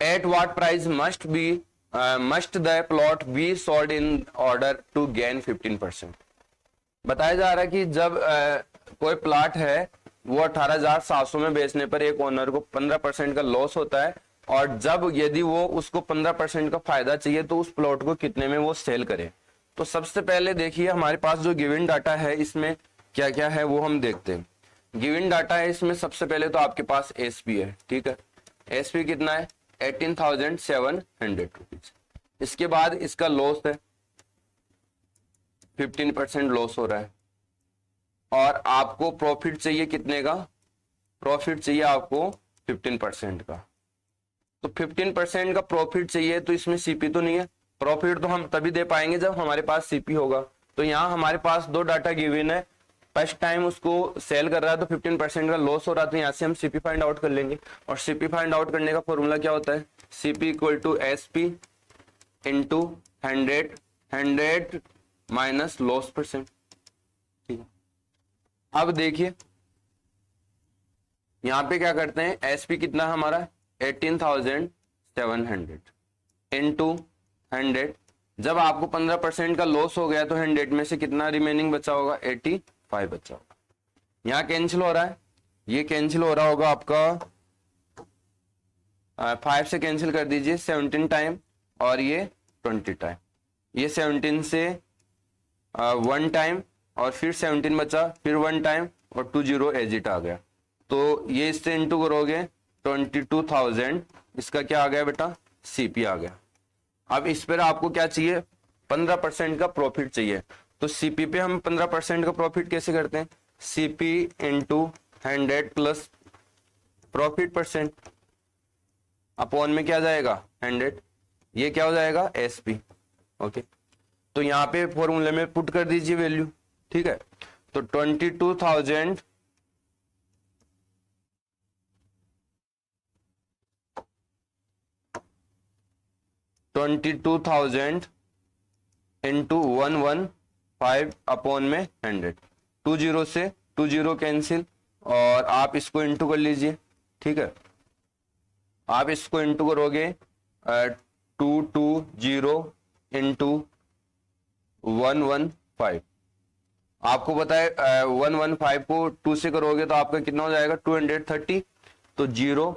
At what price must the plot be sold in order to gain 15%? बताया जा रहा है कि जब कोई प्लॉट है वो 18,700 में बेचने पर एक ओनर को 15% का लॉस होता है, और जब यदि वो उसको 15% का फायदा चाहिए तो उस प्लॉट को कितने में वो सेल करे। तो सबसे पहले देखिए हमारे पास जो गिवन डाटा है इसमें क्या क्या है वो हम देखते हैं। गिवन डाटा है इसमें सबसे पहले तो आपके पास एसपी है, ठीक है, एसपी कितना है 18,700 रुपीज। इसके बाद इसका लॉस है 15% लॉस हो रहा है, और आपको प्रॉफिट चाहिए कितने का, प्रॉफिट चाहिए आपको 15% का। तो 15% का प्रॉफिट चाहिए, तो इसमें सीपी तो नहीं है, प्रॉफिट तो हम तभी दे पाएंगे जब हमारे पास सीपी होगा। तो यहाँ हमारे पास दो डाटा गिवन है, फर्स्ट टाइम उसको सेल कर रहा है तो 15% का लॉस हो रहा है, तो यहाँ से हम सीपी फाइंड आउट कर लेंगे, और सीपी फाइंड आउट करने का फॉर्मूला क्या होता है, CP equal to SP into 100 minus loss percent. ठीक है, अब देखिए यहाँ पे क्या करते हैं, एसपी कितना है हमारा 18,700 इंटू 100, जब आपको 15% का लॉस हो गया तो 100 में से कितना रिमेनिंग बचा होगा 85 बचा होगा। यहां कैंसिल हो रहा है, ये कैंसिल हो रहा होगा आपका 5 से कैंसिल कर दीजिए 17 टाइम, और ये 20 टाइम, ये 17 से 1 टाइम और फिर 17 बचा, फिर 1 टाइम और 20 एज इट आ गया। तो ये इससे इंटू करोगे 22,000, इसका क्या आ गया बेटा सीपी आ गया। अब इस पर आपको क्या चाहिए 15% का प्रॉफिट चाहिए, तो सीपी पे हम 15% का प्रॉफिट कैसे करते हैं, CP into 100 plus profit percent upon में क्या जाएगा 100, ये क्या हो जाएगा एसपी। ओके, तो यहाँ पे फॉर्मूले में पुट कर दीजिए वैल्यू, ठीक है, तो 22,000 इंटू 115 अपॉन में 100, 20 से 20 कैंसिल, और आप इसको इंटू कर लीजिए, ठीक है, आप इसको इंटू करोगे 220 इंटू 115, आपको पता है 115 को 2 से करोगे तो आपका कितना हो जाएगा 230, तो 0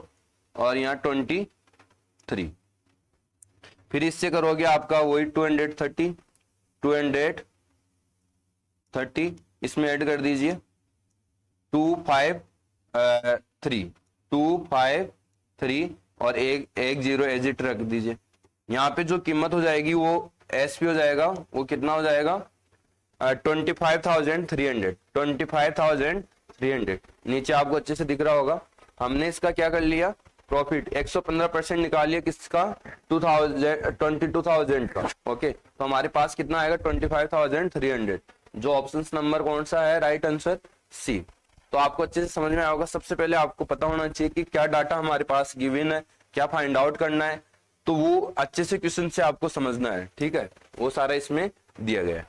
और यहाँ 23, फिर इससे करोगे आपका वही 230 इसमें ऐड कर दीजिए 253 और एक जीरो एजिट रख दीजिए। यहाँ पे जो कीमत हो जाएगी वो एसपी हो जाएगा, वो कितना हो जाएगा 25,300 नीचे आपको अच्छे से दिख रहा होगा। हमने इसका क्या कर लिया प्रॉफिट 115% निकाल लिया किसका 22,000 का। ओके, तो हमारे पास कितना आएगा 25,300, जो ऑप्शन नंबर कौन सा है राइट आंसर सी। तो आपको अच्छे से समझ में आएगा, सबसे पहले आपको पता होना चाहिए कि क्या डाटा हमारे पास गिवन है, क्या फाइंड आउट करना है, तो वो अच्छे से क्वेश्चन से आपको समझना है, ठीक है, वो सारा इसमें दिया गया है।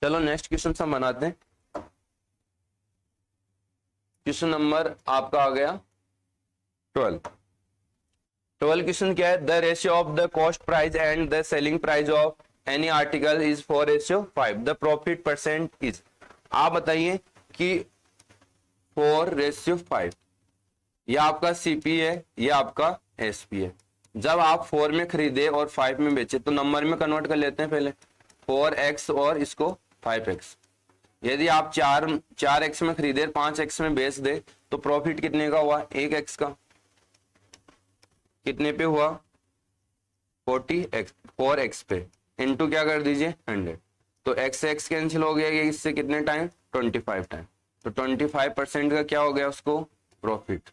चलो नेक्स्ट क्वेश्चन हम बनाते हैं। क्वेश्चन नंबर आपका आ गया 12। 12 क्वेश्चन क्या है, the ratio of the cost price and the selling price of any article is 4:5, the profit percent is. आप बताइए कि 4:5 ये आपका सीपी है, ये आपका एसपी है। जब आप 4 में खरीदे और 5 में बेचे तो नंबर में कन्वर्ट कर लेते हैं पहले, 4x और इसको 5x। यदि आप 4x में खरीदे 5x में बेच दे तो प्रॉफिट कितने का हुआ, 1x का। कितने पे हुआ, 4x पे, इनटू क्या कर दीजिए 100, तो x से x कैंसिल हो गया, ये इससे कितने टाइम, 25 टाइम। तो 25% का क्या हो गया उसको, प्रॉफिट।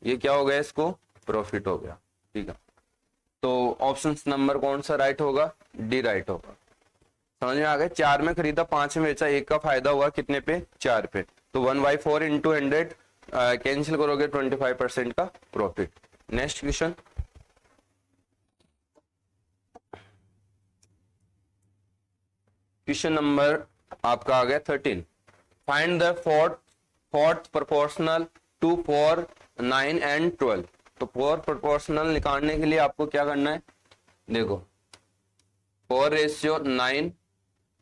ये क्या हो गया, इसको प्रॉफिट हो गया। ठीक है, तो ऑप्शन नंबर कौन सा राइट होगा, डी राइट होगा। समझ में आ गया, 4 में खरीदा 5 में बेचा, 1 का फायदा हुआ कितने पे, 4 पे। तो 1/4 इंटू 100 कैंसिल करोगे 25% का profit. Next question, question number आपका आ गया 13, find the fourth proportional to 4, 9 and 12। तो 4 प्रोपोर्शनल निकालने के लिए आपको क्या करना है, देखो 4:9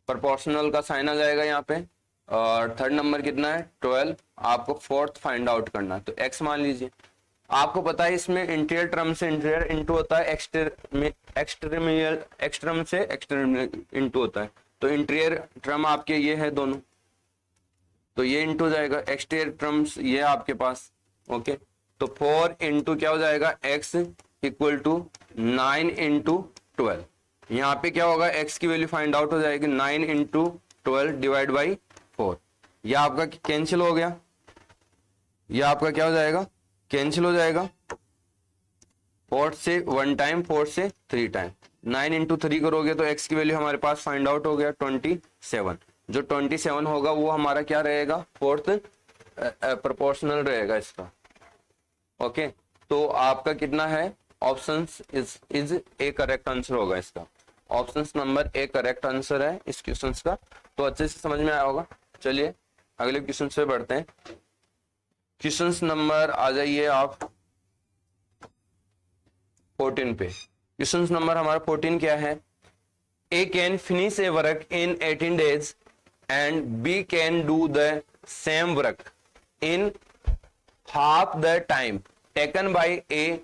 प्रोपोर्शनल का साइन आ जाएगा यहाँ पे, और थर्ड नंबर कितना है 12, आपको फोर्थ फाइंड आउट करना है। तो x मान लीजिए, आपको पता है इसमें इंटीरियर टर्म से इंटीरियर इंटू होता है, एक्सट्रम से एक्सटर्म इंटू होता है। तो इंटीरियर टर्म आपके ये है दोनों, तो ये इंटू जाएगा, एक्सटीरियर टर्म्स ये आपके पास। ओके, तो 4 इंटू क्या हो जाएगा, x इक्वल टू 9 इंटू 12। यहाँ पे क्या होगा, x की वैल्यू फाइंड आउट हो जाएगी, 9 इंटू 12 डिवाइड बाई 4। यह आपका कैंसिल हो गया, यह आपका क्या हो जाएगा, कैंसिल हो जाएगा। 4 से 1 टाइम, 4 से 3 टाइम, 9 इंटू 3 करोगे तो x की वैल्यू हमारे पास फाइंड आउट हो गया 27। जो 27 होगा वो हमारा क्या रहेगा, फोर्थ प्रोपोर्शनल रहेगा इसका। ओके, तो आपका कितना है, option is A correct answer होगा इसका। Option number A correct answer है इस क्वेश्चन का। तो अच्छे से समझ में आया होगा। चलिए अगले क्वेश्चन पे बढ़ते हैं। क्वेश्चन नंबर आ जाइए आप 14 पे। क्वेश्चन नंबर हमारा 14 क्या है, A can finish a work in 18 days and B can do the same work in half the time taken by A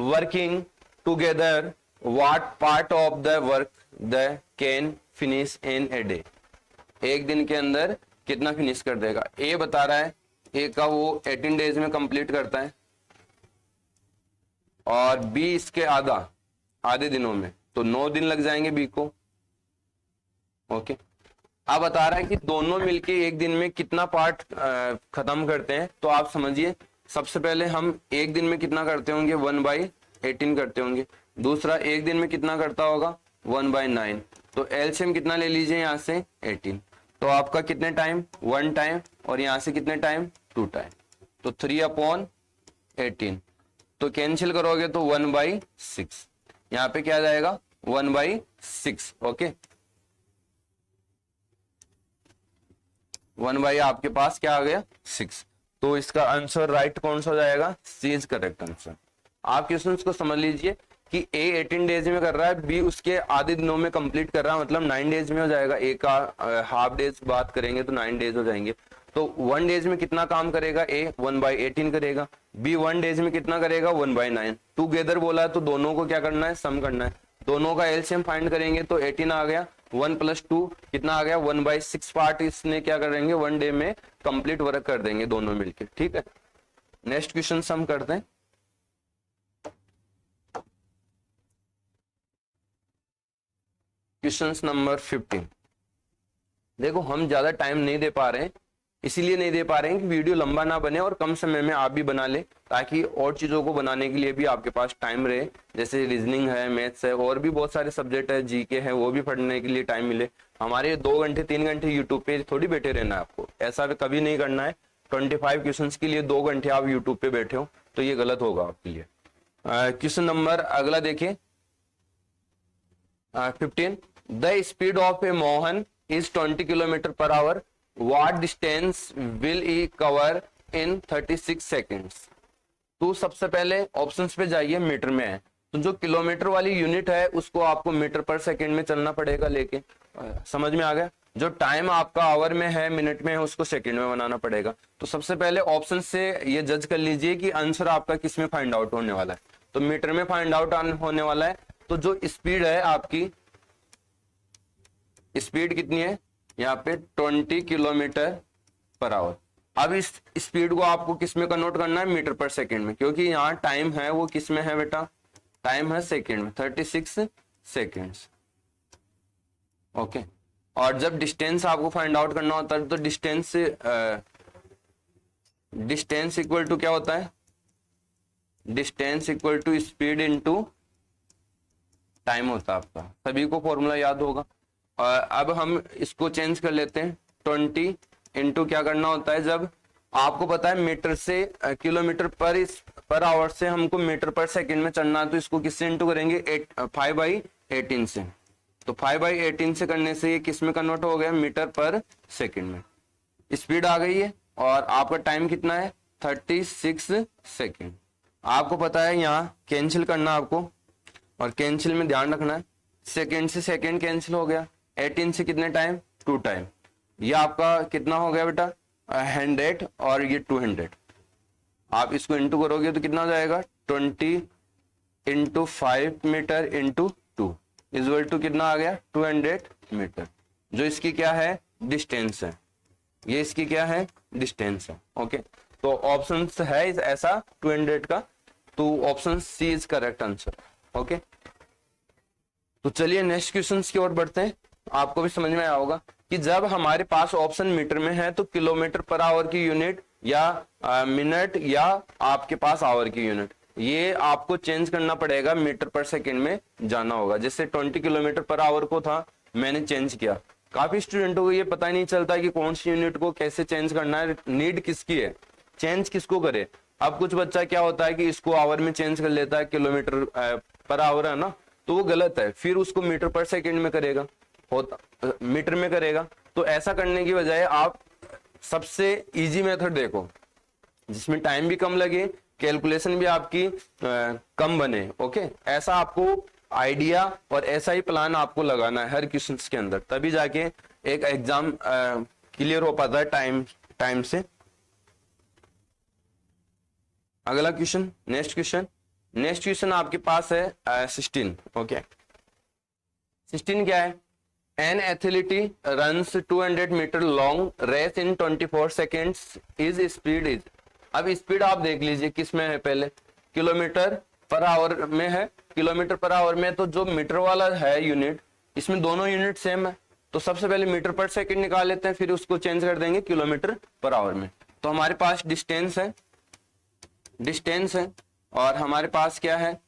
working together. What part of the work they can finish in a day? एक दिन के अंदर कितना finish कर देगा। ए बता रहा है, ए का वो 18 डेज में कंप्लीट करता है और बी इसके आधे दिनों में, तो 9 दिन लग जाएंगे बी को। ओके, अब बता रहा है कि दोनों मिलके एक दिन में कितना पार्ट खत्म करते हैं। तो आप समझिए, सबसे पहले हम एक दिन में कितना करते होंगे, 1/18 करते होंगे। दूसरा एक दिन में कितना करता होगा, 1/9। तो एलसीएम कितना ले लीजिए यहाँ से 18। तो आपका कितने टाइम, 1 टाइम, और यहाँ से कितने टाइम, 2 टाइम। तो 3/18। तो कैंसिल करोगे तो 1/6। यहाँ पे क्या जाएगा, 1/6। ओके, 1 आपके पास क्या आ गया, 6। तो इसका आंसर राइट कौन सा हो जाएगा, सी इज करेक्ट आंसर। आप क्वेश्चन को समझ लीजिए कि ए 18 डेज में कर रहा है, बी उसके आधे दिनों में कंप्लीट कर रहा है, मतलब 9 डेज में हो जाएगा। ए का हाफ डेज बात करेंगे तो 9 डेज हो जाएंगे। तो 1 डेज में कितना काम करेगा, ए 1/18 करेगा, बी 1 डेज में कितना करेगा, 1/9। टूगेदर बोला है तो दोनों को क्या करना है, सम करना है। दोनों का एलसीएम फाइंड करेंगे तो 18 आ गया, 1 + 2 कितना आ गया, 1/6 पार्ट इसने क्या करेंगे, 1 डे में कंप्लीट वर्क कर देंगे दोनों मिलके। ठीक है, नेक्स्ट क्वेश्चन सम करते हैं। Question number 15। देखो हम ज्यादा टाइम नहीं दे पा रहे हैं, इसीलिए नहीं दे पा रहे हैं कि वीडियो लंबा ना बने और कम समय में आप भी बना ले, ताकि और चीजों को बनाने के लिए भी आपके पास टाइम रहे। जैसे रीजनिंग है, मैथ्स है, और भी बहुत सारे सब्जेक्ट है, जीके है, वो भी पढ़ने के लिए टाइम मिले। हमारे 2 घंटे 3 घंटे यूट्यूब पे थोड़ी बैठे रहना है आपको, ऐसा कभी नहीं करना है। 25 क्वेश्चन के लिए 2 घंटे आप यूट्यूब पे बैठे हो तो ये गलत होगा आपके लिए। क्वेश्चन नंबर अगला देखिए 15। The speed of A Mohan is 20 km/h. What distance will he cover in 36 seconds? तो सबसे पहले ऑप्शंस पे जाइए, मीटर में है तो जो किलोमीटर वाली यूनिट है उसको आपको मीटर पर सेकंड में चलना पड़ेगा लेके। समझ में आ गया? जो टाइम आपका आवर में है, मिनट में है, उसको सेकंड में बनाना पड़ेगा। तो सबसे पहले ऑप्शन से ये जज कर लीजिए कि आंसर आपका किस में फाइंड आउट होने वाला है। तो मीटर में फाइंड आउट होने वाला है। तो जो स्पीड है आपकी, स्पीड कितनी है यहाँ पे 20 किलोमीटर पर आवर। अब इस स्पीड को आपको किस में कन्वर्ट करना है? मीटर पर सेकंड में, क्योंकि यहाँ टाइम है वो किस में है बेटा? टाइम है सेकंड में, 36 सेकंड्स। ओके। और जब डिस्टेंस आपको फाइंड आउट करना होता है तो डिस्टेंस इक्वल टू क्या होता है? Distance equal to speed into time होता है आपका। सभी को फॉर्मूला याद होगा। अब हम इसको चेंज कर लेते हैं। 20 इंटू क्या करना होता है? जब आपको पता है मीटर से किलोमीटर पर आवर से हमको मीटर पर सेकंड में चलना है, तो इसको किससे इंटू करेंगे? 5/18 से। तो 5/18 से करने से ये किस में कन्वर्ट हो गया? मीटर पर सेकंड में। स्पीड आ गई है और आपका टाइम कितना है? 36 सेकंड। आपको पता है यहाँ कैंसिल करना आपको, और कैंसिल में ध्यान रखना है सेकंड से सेकंड कैंसिल हो गया। 18 से कितने टाइम? 2 टाइम। ये आपका कितना हो गया बेटा? 100 और ये 200। आप इसको इंटू करोगे तो कितना हो जाएगा? 20 into 5 metre into 2 equal to कितना आ गया? 200 मीटर। जो इसकी क्या है? डिस्टेंस है। ये इसकी क्या है? डिस्टेंस है। ओके। तो ऑप्शन है ऐसा 200 का, तो option C is correct answer. Okay. तो चलिए नेक्स्ट क्वेश्चन की ओर बढ़ते हैं। आपको भी समझ में आया होगा कि जब हमारे पास ऑप्शन मीटर में है तो किलोमीटर पर आवर की यूनिट या मिनट या आपके पास आवर की यूनिट, ये आपको चेंज करना पड़ेगा, मीटर पर सेकंड में जाना होगा। जैसे 20 किलोमीटर पर आवर को था, मैंने चेंज किया। काफी स्टूडेंटों को ये पता ही नहीं चलता कि कौन सी यूनिट को कैसे चेंज करना है, नीड किसकी है, चेंज किसको करे। अब कुछ बच्चा क्या होता है कि इसको आवर में चेंज कर लेता है, किलोमीटर पर आवर है ना, तो वो गलत है। फिर उसको मीटर पर सेकंड में करेगा, होता मीटर में करेगा। तो ऐसा करने की बजाय आप सबसे इजी मेथड देखो जिसमें टाइम भी कम लगे, कैलकुलेशन भी आपकी कम बने। ओके। ऐसा आपको आइडिया और ऐसा ही प्लान आपको लगाना है हर क्वेश्चंस के अंदर, तभी जाके एक एग्जाम क्लियर हो पाता है टाइम से। अगला क्वेश्चन, नेक्स्ट क्वेश्चन आपके पास है 16। ओके। 16 क्या है? An athlete runs 200 metre long race in 24 seconds, is speed is. अब स्पीड आप देख लीजिए किस में है, पहले किलोमीटर पर आवर में है। किलोमीटर पर आवर में तो जो मीटर वाला है यूनिट, इसमें दोनों यूनिट सेम है। तो सबसे पहले मीटर पर सेकंड निकाल लेते हैं, फिर उसको चेंज कर देंगे किलोमीटर पर आवर में। तो हमारे पास डिस्टेंस है और हमारे पास क्या है?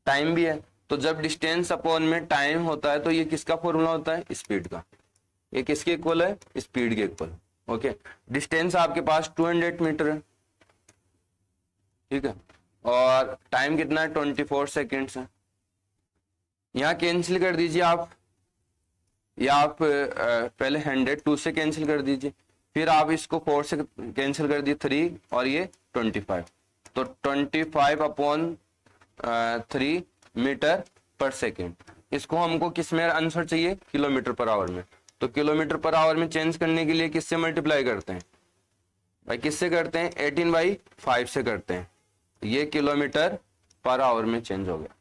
टाइम भी है। तो जब डिस्टेंस अपॉन में टाइम होता है तो ये किसका फॉर्मूला होता है? स्पीड का। ये किसके इक्वल है? स्पीड के इक्वल। ओके। डिस्टेंस आपके पास 200 मीटर है, ठीक है, और टाइम कितना है? 24 सेकेंड्स है। यहां कैंसिल कर दीजिए आप, या आप पहले 102 से कैंसिल कर दीजिए, फिर आप इसको 4 से कैंसिल कर दीजिए, 3 और ये 25। तो 25 अपॉन 3 मीटर पर सेकेंड। इसको हमको किस में आंसर चाहिए? किलोमीटर पर आवर में। तो किलोमीटर पर आवर में चेंज करने के लिए किससे मल्टीप्लाई करते हैं भाई? किससे करते हैं? 18/5 से करते हैं। ये किलोमीटर पर आवर में चेंज हो गया।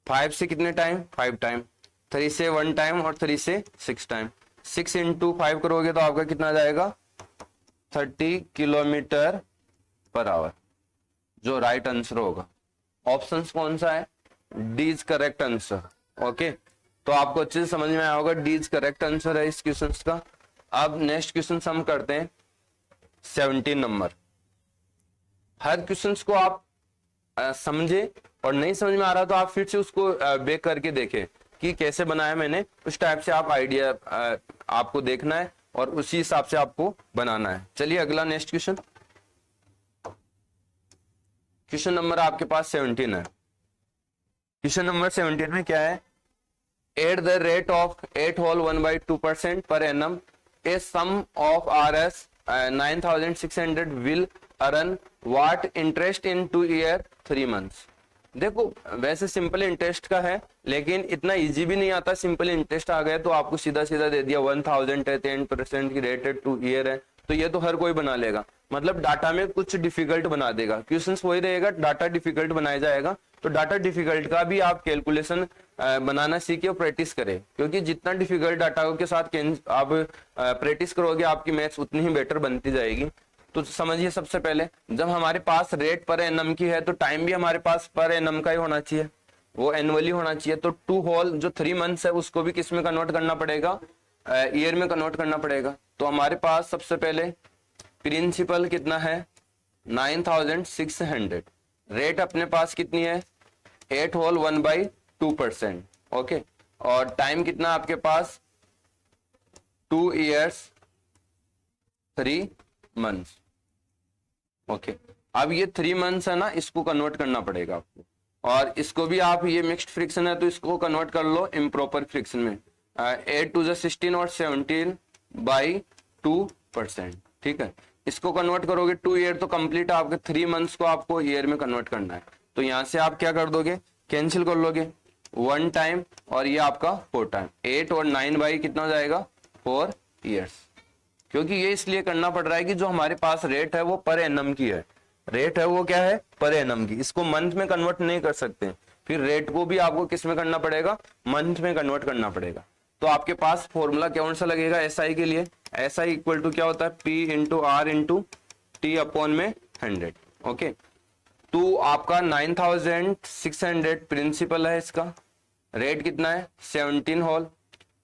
5 से कितने टाइम? 5 टाइम। 3 से 1 टाइम और 3 से 6 टाइम। 6 इंटू 5 करोगे तो आपका कितना जाएगा? 30 किलोमीटर पर आवर, जो राइट आंसर होगा। ऑप्शन कौन सा है? D is correct answer. Okay. तो आपको अच्छे से समझ में आया होगा, डी इज करेक्ट आंसर है इस क्वेश्चन का। अब नेक्स्ट क्वेश्चन हम करते हैं 17 नंबर। हर क्वेश्चन को आप समझे, और नहीं समझ में आ रहा तो आप फिर से उसको बेक करके देखें कि कैसे बनाया मैंने। उस टाइप से आप आइडिया आपको देखना है और उसी हिसाब से आपको बनाना है। चलिए अगला नेक्स्ट क्वेश्चन नंबर आपके पास 17 है। क्वेश्चन नंबर 17 में क्या है? At the rate of 8 whole 1/2% per annum a sum of RS 9600 will earn what interest in 2 year 3 months। देखो वैसे सिंपल इंटरेस्ट का है, लेकिन इतना इजी भी नहीं आता। सिंपल इंटरेस्ट आ गया तो आपको सीधा सीधा दे दिया 1000 है, 10% की रेट है, 2 ईयर है, तो ये तो हर कोई बना लेगा। मतलब डाटा में कुछ डिफिकल्ट बना देगा, क्वेश्चंस वही रहेगा, डाटा डिफिकल्ट बनाया जाएगा। तो डाटा डिफिकल्ट का भी आप कैलकुलेशन बनाना सीखिए और प्रैक्टिस करें, क्योंकि जितना डिफिकल्ट डाटा के साथ आप प्रैक्टिस करोगे आपकी मैथ्स उतनी ही बेटर बनती जाएगी। तो समझिए, सबसे पहले जब हमारे पास रेट पर एनम की है तो टाइम भी हमारे पास पर एनम का ही होना चाहिए, वो एनुअली होना चाहिए। तो 2 होल जो 3 months है उसको भी किस में कन्वर्ट करना पड़ेगा, ईयर में कन्वर्ट करना पड़ेगा। तो हमारे पास सबसे पहले प्रिंसिपल कितना है 9600, रेट अपने पास कितनी है 8 होल 1/2%, ओके। और टाइम कितना आपके पास 2 years 3 months, ओके। अब ये 3 months है ना, इसको कन्वर्ट करना पड़ेगा आपको, और इसको भी आप, ये मिक्स्ड फ्रिक्शन है तो इसको कन्वर्ट कर लो इम्प्रॉपर फ्रिक्शन में। 8 to the 16 और 17/2%, ठीक है। इसको कन्वर्ट करोगे 2 ईयर तो कंप्लीट आपके 3 months को आपको ईयर में कन्वर्ट करना है। तो यहां से आप क्या कर दोगे, कैंसिल कर लोगे 1 टाइम और ये आपका 4 टाइम, 8 और 9 बाई कितना हो जाएगा 4 years। क्योंकि ये इसलिए करना पड़ रहा है कि जो हमारे पास रेट है वो पर एनम की है, रेट है वो क्या है पर एनम की, इसको मंथ में कन्वर्ट नहीं कर सकते। फिर रेट को भी आपको किस में करना पड़ेगा, मंथ में कन्वर्ट करना पड़ेगा। तो आपके पास फॉर्मूला कौन सा लगेगा एसआई के लिए, एसआई इक्वल टू क्या होता है P into R into T upon में 100, ओके। तो आपका 9600 प्रिंसिपल है, इसका रेट कितना है 17 होल।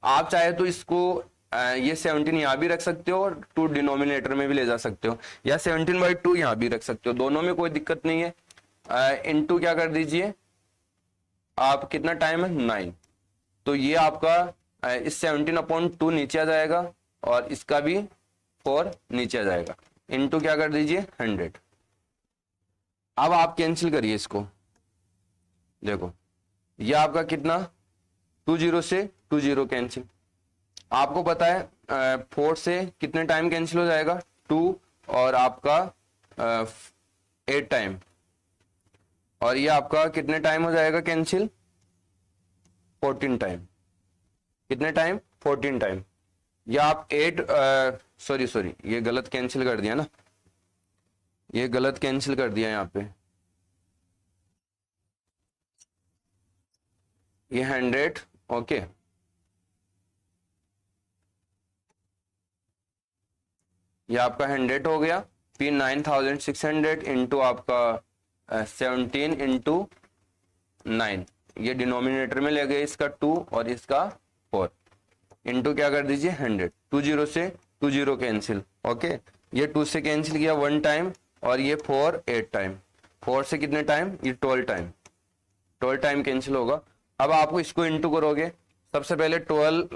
आप चाहे तो इसको ये 17 यहां भी रख सकते हो और 2 डिनोमिनेटर में भी ले जा सकते हो, या 17/2 यहां भी रख सकते हो, दोनों में कोई दिक्कत नहीं है। इनटू क्या कर दीजिए आप, कितना टाइम है 9, तो ये आपका इस 17/2 नीचे आ जाएगा और इसका भी 4 नीचे आ जाएगा, इनटू क्या कर दीजिए 100। अब आप कैंसिल करिए इसको, देखो ये आपका कितना 20 से 20 कैंसिल। आपको पता है 4 से कितने टाइम कैंसिल हो जाएगा 2 और आपका 8 टाइम, और ये आपका कितने टाइम हो जाएगा कैंसिल 14 टाइम। कितने टाइम 14 टाइम। या आप 8 सॉरी ये गलत कैंसिल कर दिया ना, ये गलत कैंसिल कर दिया यहाँ पे, ये 100, ओके। ये आपका 100 हो गया, फिर 9600 इंटू आपका 17 इंटू 9, ये डिनोमिनेटर में ले गए इसका 2 और इसका 4, इंटू क्या कर दीजिए 100, 20 से 20 कैंसिल, ओके। ये 2 से कैंसिल किया 1 टाइम और ये 4 8 टाइम, 4 से कितने टाइम ये 12 टाइम, 12 टाइम कैंसिल होगा। अब आपको इसको इंटू करोगे, सबसे पहले 12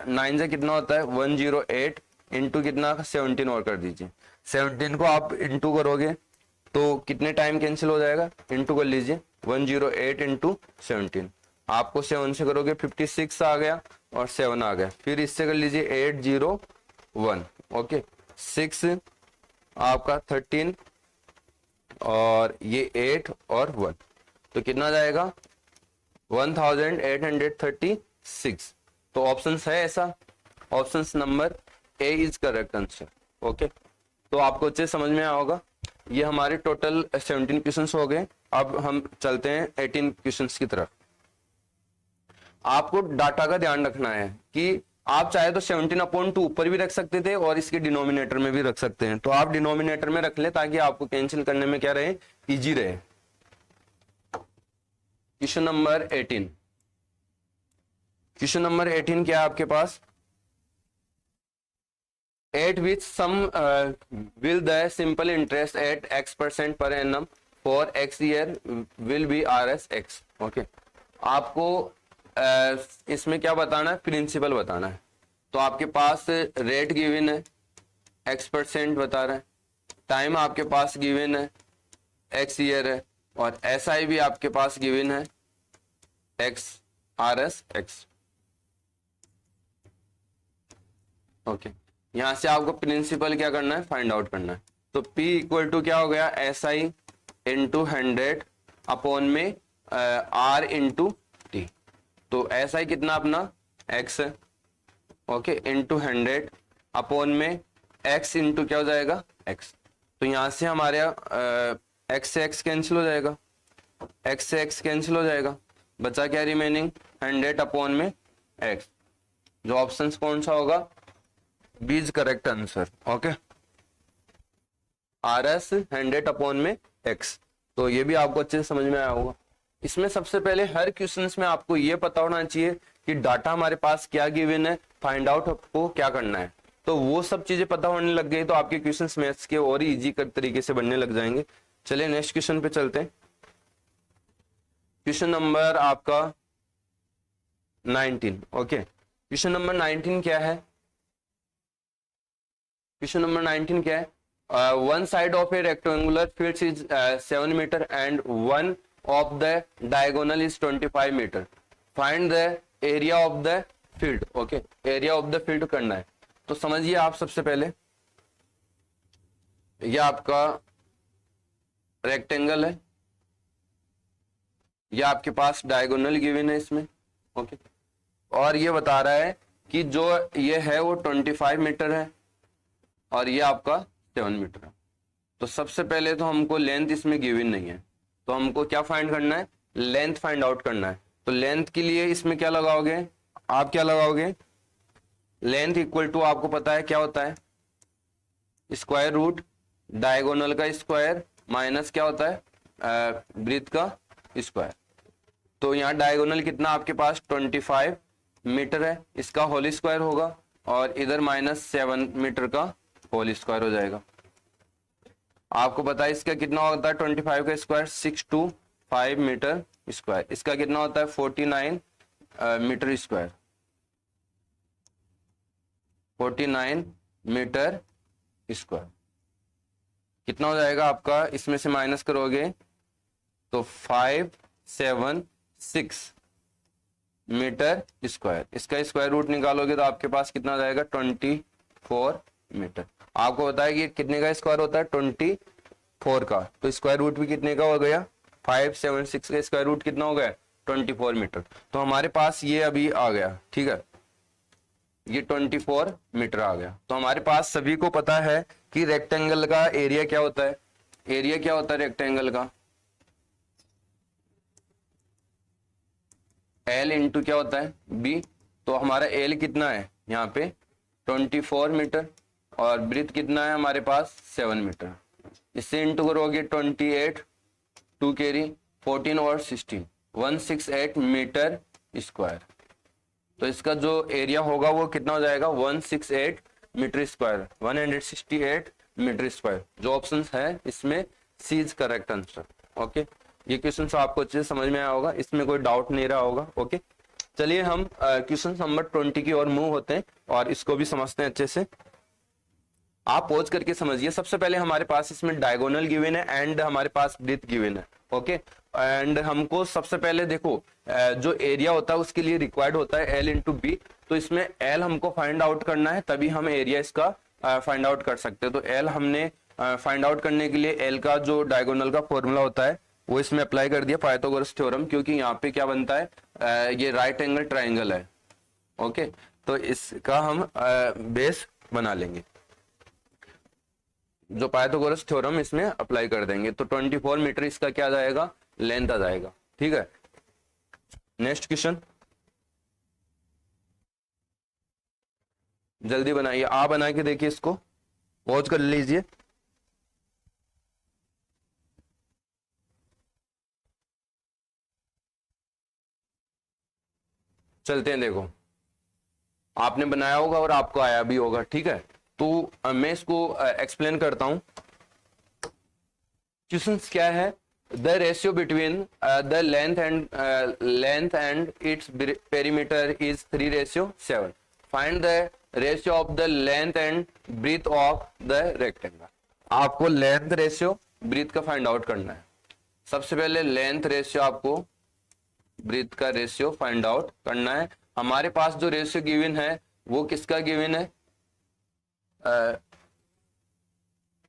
9 से कितना होता है 108 इंटू कितना 17 और कर दीजिए, 17 को आप इंटू करोगे तो कितने टाइम कैंसिल हो जाएगा, इंटू कर लीजिए 108 इंटू 17, आपको 7 से करोगे 56 आ गया और 7 आ गया, फिर इससे कर लीजिए 801, ओके। 6 आपका 13 और ये 8 और 1, तो कितना जाएगा 1836। तो ऑप्शन है ऐसा, option number A is correct answer, okay. तो आपको अच्छे समझ में आया होगा। ये हमारे टोटल 17 क्वेश्चंस हो गए। अब हम चलते हैं 18 क्वेश्चंस की तरफ। आपको डाटा का ध्यान रखना है कि आप चाहे तो 17/2 ऊपर भी रख सकते थे और इसके डिनोमिनेटर में भी रख सकते हैं, तो आप डिनोमिनेटर में रख ले ताकि आपको कैंसिल करने में क्या रहे, इजी रहे। क्वेश्चन नंबर 18, क्वेश्चन नंबर 18 क्या है आपके पास, at which sum will the simple interest at x% per annum for x year will be rs x, okay. आपको इसमें क्या बताना है, प्रिंसिपल बताना है। तो आपके पास रेट गिवन है x% बता रहा है, टाइम आपके पास गिवन है x ईयर है, और SI भी आपके पास गिवन है x rs x, ओके। यहां से आपको प्रिंसिपल क्या करना है, फाइंड आउट करना है। तो P इक्वल टू क्या हो गया, SI इंटू 100 अपॉन में R इंटू टी। तो SI कितना अपना X है, ओके, इंटू 100 अपॉन में X इंटू क्या हो जाएगा X। तो यहां से हमारे X से X कैंसिल हो जाएगा, X से X कैंसिल हो जाएगा, बचा क्या रिमेनिंग 100 अपॉन में X। जो ऑप्शन कौन सा होगा, B is correct answer. Okay, RS 100 upon में X। तो ये भी आपको अच्छे से समझ में आया होगा। इसमें सबसे पहले हर क्वेश्चंस में आपको ये पता होना चाहिए कि डाटा हमारे पास क्या गिवन है, फाइंड आउट आपको क्या करना है। तो वो सब चीजें पता होने लग गई तो आपके क्वेश्चंस मैथ्स के और इजी तरीके से बनने लग जाएंगे। चलिए नेक्स्ट क्वेश्चन पे चलते हैं। क्वेश्चन नंबर आपका 19। ओके, क्वेश्चन नंबर 19 क्या है, क्वेश्चन नंबर 19 क्या है, one side of a rectangular field is 7 metre and one of the diagonal is 25 metre, find the area of the field. Okay, area of the field करना है। तो समझिए आप सबसे पहले, यह आपका रेक्टेंगल है, यह आपके पास डायगोनल गिवन है इसमें, ओके, और ये बता रहा है कि जो ये है वो 25 मीटर है और ये आपका 7 मीटर है। तो सबसे पहले तो हमको लेंथ इसमें गिवन नहीं है, तो हमको क्या फाइंड करना है, लेंथ फाइंड आउट करना है। तो लेंथ के लिए इसमें क्या लगाओगे, आप क्या लगाओगे, लेंथ इक्वल टू आपको पता है क्या होता है, स्क्वायर रूट डायगोनल का स्क्वायर माइनस क्या होता है ब्रीथ का स्क्वायर। तो यहाँ डायगोनल कितना आपके पास 25 मीटर है, इसका होल स्क्वायर होगा, और इधर -7 मीटर का होल स्क्वायर हो जाएगा। आपको पता है इसका कितना होता है 25 का स्क्वायर 625 मीटर स्क्वायर, इसका कितना होता है 49 मीटर स्क्वायर, 49 मीटर स्क्वायर कितना हो जाएगा आपका, इसमें से माइनस करोगे तो 576 मीटर स्क्वायर, इसका स्क्वायर रूट निकालोगे तो आपके पास कितना हो जाएगा 24 मीटर। आपको बताया कि कितने का स्क्वायर होता है 24 का, तो स्क्वायर रूट भी कितने का हो गया 576 का स्क्वायर रूट कितना हो गया 24 मीटर। तो हमारे पास ये अभी आ गया, ठीक है, ये 24 मीटर आ गया। तो हमारे पास सभी को पता है कि रेक्टेंगल का एरिया क्या होता है, एरिया क्या होता है रेक्टेंगल का, L इंटू क्या होता है B। तो हमारा L कितना है यहाँ पे 24 मीटर और ब्रीथ कितना है हमारे पास 7 मीटर, इससे इंटू करोगे 28 2 कैरी 14 और 16 168 मीटर स्क्वायर। तो इसका जो एरिया होगा वो कितना हो जाएगा 168 मीटर स्क्वायर, 168 मीटर स्क्वायर। जो ऑप्शन है इसमें सी इज करेक्ट आंसर। ओके, ये क्वेश्चन आपको अच्छे से समझ में आया होगा, इसमें कोई डाउट नहीं रहा होगा। ओके, चलिए हम क्वेश्चन नंबर 20 की ओर मूव होते हैं और इसको भी समझते हैं अच्छे से। आप पॉज करके समझिए। सबसे पहले हमारे पास इसमें डायगोनल गिवन है एंड हमारे पास ब्रीथ गिवन है। ओके, एंड हमको सबसे पहले देखो जो एरिया होता है उसके लिए रिक्वायर्ड होता है L इंटू बी। तो इसमें L हमको फाइंड आउट करना है, तभी हम एरिया इसका फाइंड आउट कर सकते हैं। तो L हमने फाइंड आउट करने के लिए L का जो डायगोनल का फॉर्मूला होता है वो इसमें अप्लाई कर दिया, पाइथागोरस थ्योरम, क्योंकि यहाँ पे क्या बनता है ये राइट एंगल ट्राइंगल है। ओके, तो इसका हम बेस बना लेंगे, जो पाइथागोरस थ्योरम इसमें अप्लाई कर देंगे। तो 24 मीटर इसका क्या आ जाएगा, लेंथ आ जाएगा। ठीक है, नेक्स्ट क्वेश्चन जल्दी बनाइए, आप बना के देखिए, इसको पॉज कर लीजिए। चलते हैं, देखो आपने बनाया होगा और आपको आया भी होगा। ठीक है, तो मैं इसको एक्सप्लेन करता हूं। क्वेश्चन क्या है, the ratio between the length and its perimeter is 3:7। Find the ratio of the length and breadth of the rectangle. आपको लेंथ रेशियो ब्रीथ का फाइंड आउट करना है। सबसे पहले लेंथ रेशियो आपको ब्रीथ का रेशियो फाइंड आउट करना है। हमारे पास जो रेशियो गिवन है वो किसका गिवन है,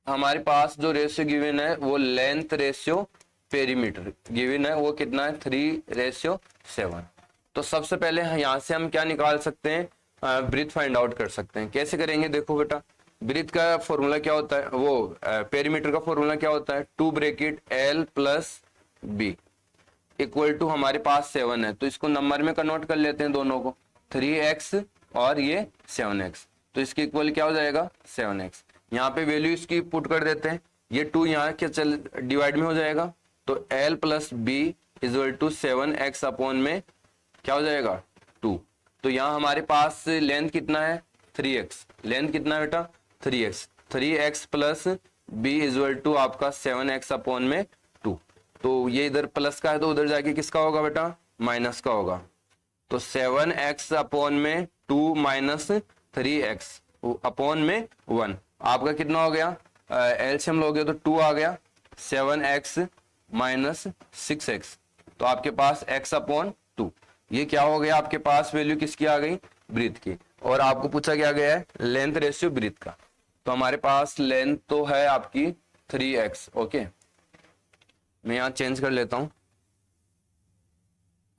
हमारे पास जो रेशियो गिवन है वो लेंथ रेशियो पेरीमीटर गिवन है, वो कितना है 3:7। तो सबसे पहले यहाँ से हम क्या निकाल सकते हैं, ब्रीथ फाइंड आउट कर सकते हैं। कैसे करेंगे, देखो बेटा, ब्रीथ का फॉर्मूला क्या होता है, वो पेरीमीटर का फॉर्मूला क्या होता है, 2 bracket L plus B equal to हमारे पास 7 है, तो इसको नंबर में कन्वर्ट कर लेते हैं दोनों को, 3x और ये 7x, तो इसके इक्वल क्या हो जाएगा 7x। यहाँ पे वैल्यू इसकी पुट कर देते हैं, ये 2 यहाँ के चल डिवाइड में हो जाएगा, तो L plus B equal to 7x upon में क्या हो जाएगा 2। तो यहाँ हमारे पास लेंथ कितना है 3x, लेंथ कितना है बेटा 3x, 3x plus b equal to आपका 7x अपॉन में 2। तो ये इधर प्लस का है तो उधर जाके किसका होगा बेटा माइनस का होगा, तो 7x अपॉन में 2 माइनस 3x अपॉन में 1, आपका कितना हो गया, एलसीएम लोगे तो 2 आ गया, 7x माइनस 6x, तो आपके पास x अपॉन 2, ये क्या हो गया आपके पास वैल्यू किसकी आ गई ब्रीथ की। और आपको पूछा क्या गया है लेंथ रेशियो ब्रीथ का, तो हमारे पास लेंथ तो है आपकी 3x। ओके, मैं यहां चेंज कर लेता हूं,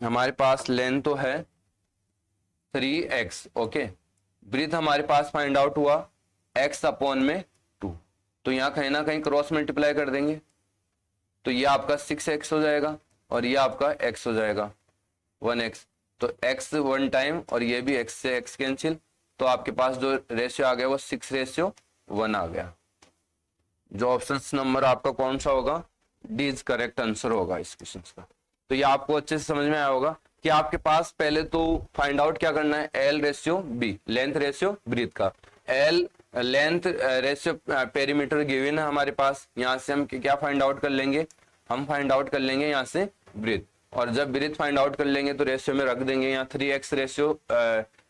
हमारे पास लेंथ तो है 3x। ओके, ब्रीथ हमारे पास फाइंड आउट हुआ x अपॉन में 2, तो यहां कहीं ना कहीं क्रॉस मल्टीप्लाई कर देंगे, तो ये आपका 6x हो जाएगा और ये आपका x हो जाएगा 1x, तो x 1 टाइम और ये भी x से x कैंसिल, तो आपके पास जो रेशियो आ गया वो 6:1 आ गया। जो ऑप्शन नंबर आपका कौन सा होगा, डी इज करेक्ट आंसर होगा इस क्वेश्चन का। तो ये आपको अच्छे से समझ में आया होगा कि आपके पास पहले तो फाइंड आउट क्या करना है, L ratio B, length ratio breadth का, L length ratio perimeter given है हमारे पास, यहाँ से हम क्या फाइंड आउट कर लेंगे, हम फाइंड आउट कर लेंगे यहाँ से ब्रीथ, और जब ब्रीथ फाइंड आउट कर लेंगे तो रेशियो में रख देंगे यहाँ 3x रेशियो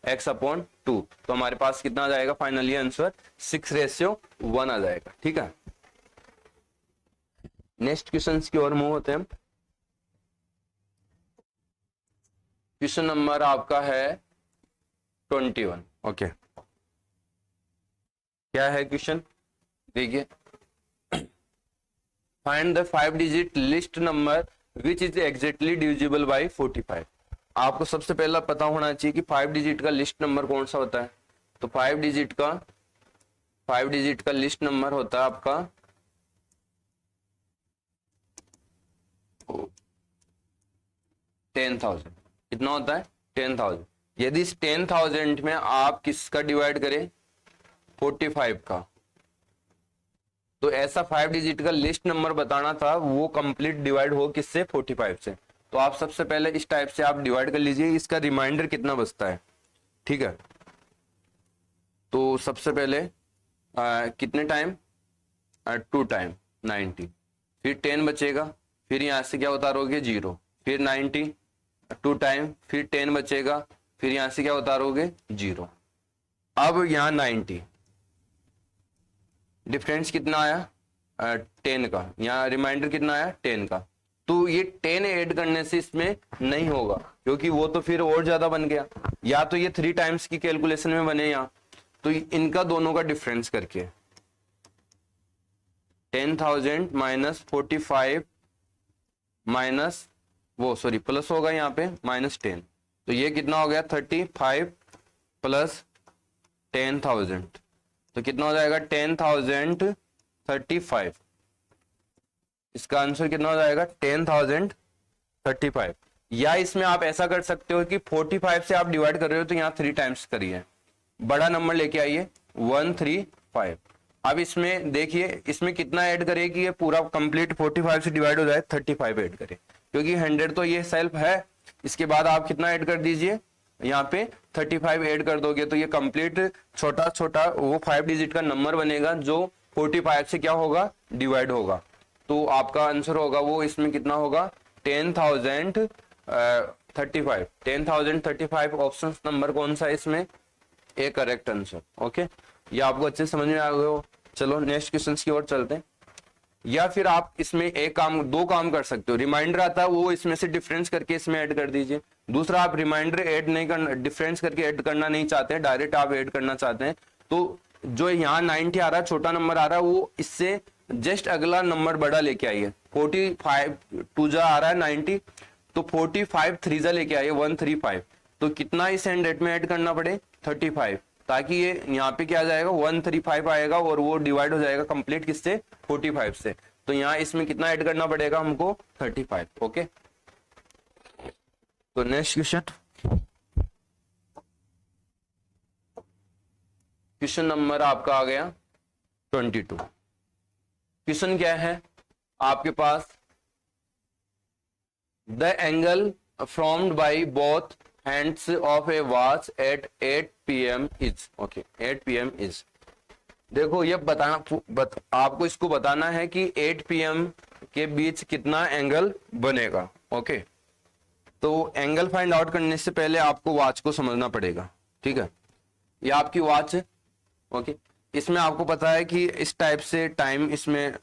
x अपॉन 2, तो हमारे पास कितना आ जाएगा फाइनली आंसर 6:1 आ जाएगा। ठीक है, नेक्स्ट क्वेश्चन की ओर मूव होते हैं। क्वेश्चन नंबर आपका है 21। ओके, क्या है क्वेश्चन, देखिए, find the 5 digit list number which is exactly divisible by 45। आपको सबसे पहला पता होना चाहिए कि 5 डिजिट का लिस्ट नंबर कौन सा होता है, तो 5 डिजिट का लिस्ट नंबर होता है आपका 10,000। कितना होता है 10,000। यदि इस 10,000 में आप किसका डिवाइड करें 45 का, तो ऐसा 5 डिजिट का लिस्ट नंबर बताना था, वो कंप्लीट डिवाइड हो किससे 45 से। तो आप सबसे पहले इस टाइप से आप डिवाइड कर लीजिए, इसका रिमाइंडर कितना बचता है। ठीक है, तो सबसे पहले कितने टाइम 2 टाइम 90, फिर 10 बचेगा, फिर यहां से क्या उतारोगे 0, फिर 90 2 टाइम, फिर 10 बचेगा, फिर यहां से क्या उतारोगे 0। अब यहाँ 90 डिफरेंस कितना आया 10 का, यहाँ रिमाइंडर कितना आया 10 का, तो ये 10 ऐड करने से इसमें नहीं होगा, क्योंकि वो तो फिर और ज्यादा बन गया, या तो ये 3 टाइम्स की कैलकुलेशन में बने यहाँ, तो इनका दोनों का डिफरेंस करके 10,000 माइनस 45 माइनस वो सॉरी प्लस होगा यहाँ पे -10, तो ये कितना हो गया 35 प्लस 10,000, तो कितना हो जाएगा 10,035। इसका आंसर कितना हो जाएगा 10,035। या इसमें आप ऐसा कर सकते हो कि 45 से आप डिवाइड कर रहे हो तो यहाँ 3 टाइम्स करिए, बड़ा नंबर लेके आइए 135। अब इसमें देखिए इसमें कितना ऐड करे कि ये पूरा कंप्लीट 45 से डिवाइड हो जाए, 35 ऐड करे, क्योंकि 100 तो ये सेल्फ है। इसके बाद आप कितना ऐड कर दीजिए, यहाँ पे 35 ऐड कर दोगे, तो ये कंप्लीट छोटा छोटा वो 5 डिजिट का नंबर बनेगा जो 45 से क्या होगा डिवाइड होगा। तो आपका आंसर होगा वो इसमें कितना होगा 10,035। 10,035 ऑप्शन नंबर कौन सा है इसमें, ए करेक्ट आंसर। ओके, ये आपको अच्छे समझ में आ गए हो। चलो नेक्स्ट क्वेश्चन की ओर चलते हैं। या फिर आप इसमें एक काम 2 काम कर सकते हो, रिमाइंडर आता है वो इसमें से डिफरेंस करके इसमें ऐड कर दीजिए। दूसरा, आप रिमाइंडर ऐड नहीं करना, डिफरेंस करके ऐड करना नहीं चाहते हैं, डायरेक्ट आप ऐड करना चाहते हैं, तो जो यहाँ 90 आ रहा है, छोटा नंबर आ रहा है, वो इससे जस्ट अगला नंबर बड़ा लेके आइए। 45 टू जा आ रहा है 90, तो 45 थ्री जा लेके आइए 135। तो कितना इस एंड डेट में ऐड करना पड़े 35, ताकि ये यहाँ पे क्या आ जाएगा 135 आएगा और वो डिवाइड हो जाएगा कंप्लीट किससे 45 से। तो यहाँ इसमें कितना ऐड करना पड़ेगा हमको 35। ओके, तो नेक्स्ट क्वेश्चन, क्वेश्चन नंबर आपका आ गया 22। क्वेश्चन क्या है आपके पास, the angle formed by both hands of a watch at 8 p.m. is, okay, 8 p.m. is, देखो ये आपको इसको बताना है कि 8 p.m. के बीच कितना एंगल बनेगा। ओके, तो एंगल फाइंड आउट करने से पहले आपको वॉच को समझना पड़ेगा। ठीक है, ये आपकी वॉच है। ओके, इसमें आपको पता है कि इस टाइप से टाइम इसमें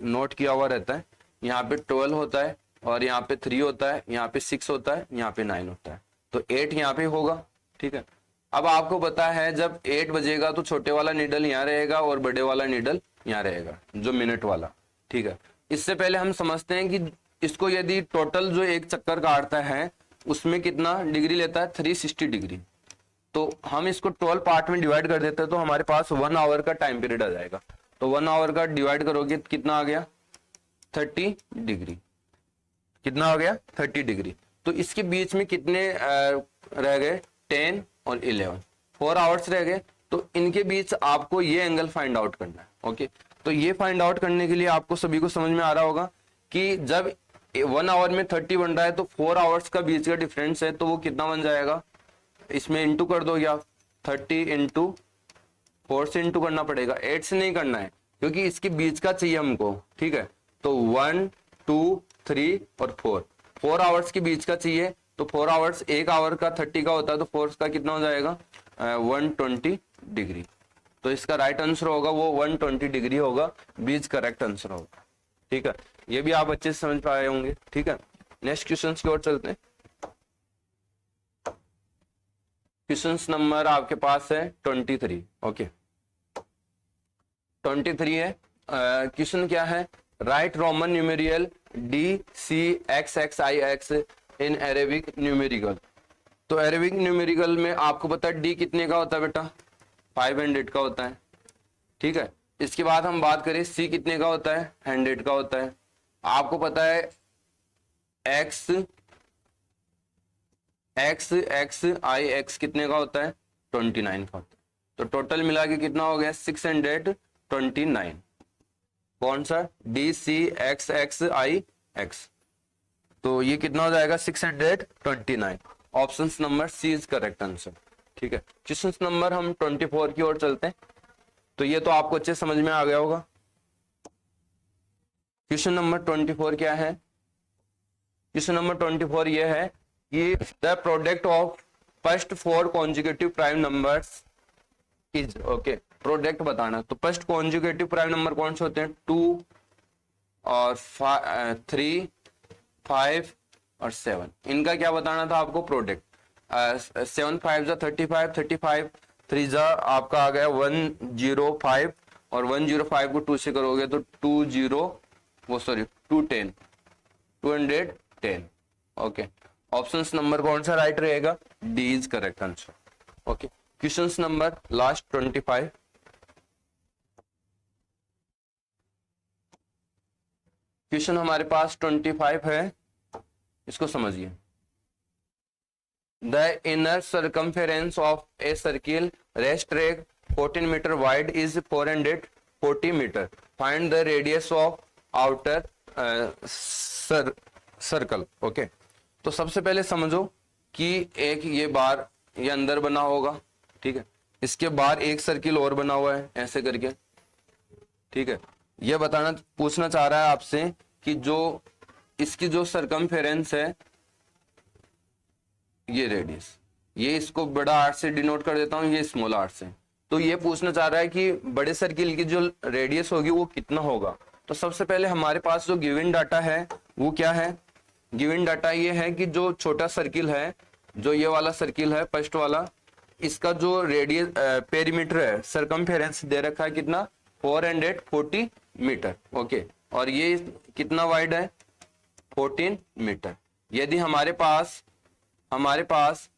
नोट किया हुआ रहता है। यहाँ पे 12 होता है और यहाँ पे 3 होता है, यहाँ पे 6 होता है, यहाँ पे 9 होता है, तो 8 यहाँ पे होगा। ठीक है, अब आपको पता है जब 8 बजेगा तो छोटे वाला नीडल यहाँ रहेगा और बड़े वाला नीडल यहाँ रहेगा, जो मिनट वाला। ठीक है, इससे पहले हम समझते हैं कि इसको यदि टोटल जो एक चक्कर काटता है उसमें कितना डिग्री लेता है 360 डिग्री, तो हम इसको 12 पार्ट में डिवाइड कर देते हैं, तो हमारे पास 1 आवर का टाइम पीरियड आ जाएगा। तो 1 आवर का डिवाइड करोगे कितना आ गया 30 डिग्री, कितना हो गया 30 डिग्री। तो इसके बीच में कितने रह गए 10 और 11, 4 आवर्स रह गए। तो इनके बीच आपको ये एंगल फाइंड आउट करना है। ओके, तो ये फाइंड आउट करने के लिए आपको सभी को समझ में आ रहा होगा कि जब 1 आवर में 30 बन रहा है तो 4 आवर्स का बीच का डिफरेंस है, तो वो कितना बन जाएगा, इसमें इंटू कर दो, या 30 इंटू 4 से इंटू करना पड़ेगा, 8 से नहीं करना है क्योंकि इसके बीच का चाहिए हमको। ठीक है, तो 1 2 3 और 4 आवर्स के बीच का चाहिए, तो 4 आवर्स, 1 आवर का 30 का होता है, तो 4 का कितना हो जाएगा 120 डिग्री। तो इसका राइट आंसर होगा वो 120 डिग्री होगा, बीच करेक्ट आंसर होगा। ठीक है, ये भी आप अच्छे से समझ पाए होंगे। ठीक है, नेक्स्ट क्वेश्चन की ओर चलते हैं। क्वेश्चन नंबर आपके पास है 23। ओके, 23 है। क्वेश्चन क्या है, write Roman numeral DCXXIX in Arabic numerical. तो अरेबिक न्यूमेरिकल में आपको पता है D कितने का होता है बेटा 500 का होता है। ठीक है, इसके बाद हम बात करें C कितने का होता है 100 का होता है। आपको पता है XXIX कितने का होता है 29 का होता है। तो टोटल मिला के कितना हो गया 629। कौन सा DCXXIX, तो ये कितना हो जाएगा 629। Option number C is correct answer. ठीक है, क्वेश्चन नंबर हम 24 की ओर चलते हैं। तो ये तो आपको अच्छे समझ में आ गया होगा। क्वेश्चन नंबर 24 क्या है, क्वेश्चन नंबर 24 ये है कि the product of first 4 conjugative prime numbers is, okay, product बताना। तो फर्स्ट कॉन्जुगेटिव प्राइम नंबर कौन से होते हैं 2 और 3 5 और 7, इनका क्या बताना था आपको प्रोडक्ट। 7 5 जा 35, 35 3 जा आपका आ गया 105 और 105 को 2 से करोगे तो 210। ओके, ऑप्शन नंबर कौन सा राइट रहेगा D is correct answer. Okay, question number last 25। Question हमारे पास 25 है, इसको समझिए। The inner circumference of a circle race track 14 metre wide is 440 metre, find the radius of outer circle. Okay, तो सबसे पहले समझो कि एक ये बार ये अंदर बना होगा। ठीक है, इसके बाहर एक सर्किल और बना हुआ है ऐसे करके। ठीक है, ये पूछना चाह रहा है आपसे कि जो इसकी जो सरकमफेरेंस है ये रेडियस, ये इसको बड़ा आर से डिनोट कर देता हूं, ये स्मॉल आर से। तो ये पूछना चाह रहा है कि बड़े सर्किल की जो रेडियस होगी वो कितना होगा। तो सबसे पहले हमारे पास जो गिवन डाटा है वो क्या है, गिवन डाटा ये है कि जो छोटा सर्किल है, जो ये वाला सर्किल है फर्स्ट वाला, इसका जो रेडियस पेरीमीटर है, सरकमफेरेंस दे रखा है कितना, 440 मीटर। ओके, और ये कितना वाइड है, 14 मीटर। यदि हमारे पास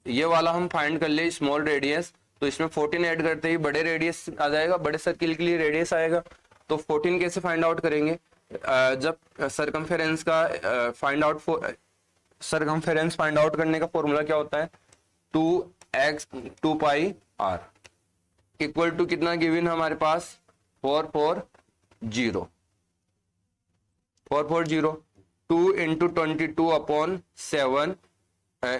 ये वाला हम फाइंड कर ले स्मॉल रेडियस, तो इसमें 14 ऐड करते ही बड़े रेडियस आ जाएगा, बड़े सर्किल के लिए रेडियस आएगा। तो 14 कैसे फाइंड आउट करेंगे, जब सरकमफेरेंस का सरकमफेरेंस फाइंड आउट करने का फॉर्मूला क्या होता है, 2 पाई r इक्वल टू कितना गिवन है हमारे पास, 440 2 into 22/7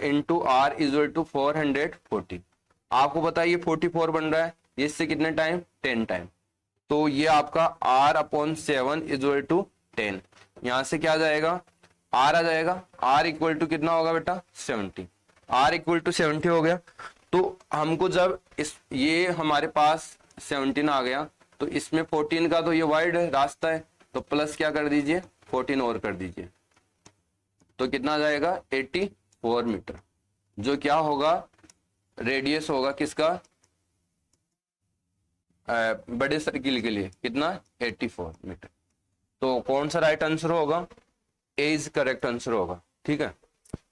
into r equal to 440। आपको पता है ये 44 बन रहा है, ये इससे कितने टाइम, 10 टाइम। तो ये आपका r/7 इक्वल टू 10, यहां से क्या आ जाएगा, r आ जाएगा, r इक्वल टू कितना होगा बेटा, 70। r इक्वल टू 70 हो गया। तो हमको जब ये हमारे पास 17 आ गया, तो इसमें 14 का तो ये वाइड रास्ता है, तो प्लस क्या कर दीजिए, 14 और कर दीजिए, तो कितना आ जाएगा, 84 मीटर, जो क्या होगा, रेडियस होगा किसका, बड़े सर्किल के लिए कितना, 84 मीटर। तो कौन सा राइट आंसर होगा, ए इज करेक्ट आंसर होगा। ठीक है,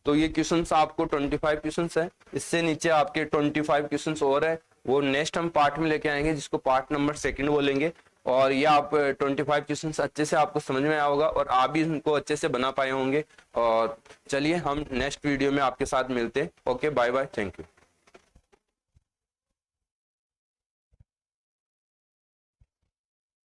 तो ये क्वेश्चंस आपको 25 क्वेश्चंस है, इससे नीचे आपके 25 क्वेश्चंस और है, वो नेक्स्ट हम पार्ट में लेके आएंगे, जिसको पार्ट नंबर 2 बोलेंगे। और ये आप 25 क्वेश्चंस अच्छे से आपको समझ में आया होगा और आप भी इनको अच्छे से बना पाए होंगे। और चलिए हम नेक्स्ट वीडियो में आपके साथ मिलते हैं। Okay, bye bye, thank you.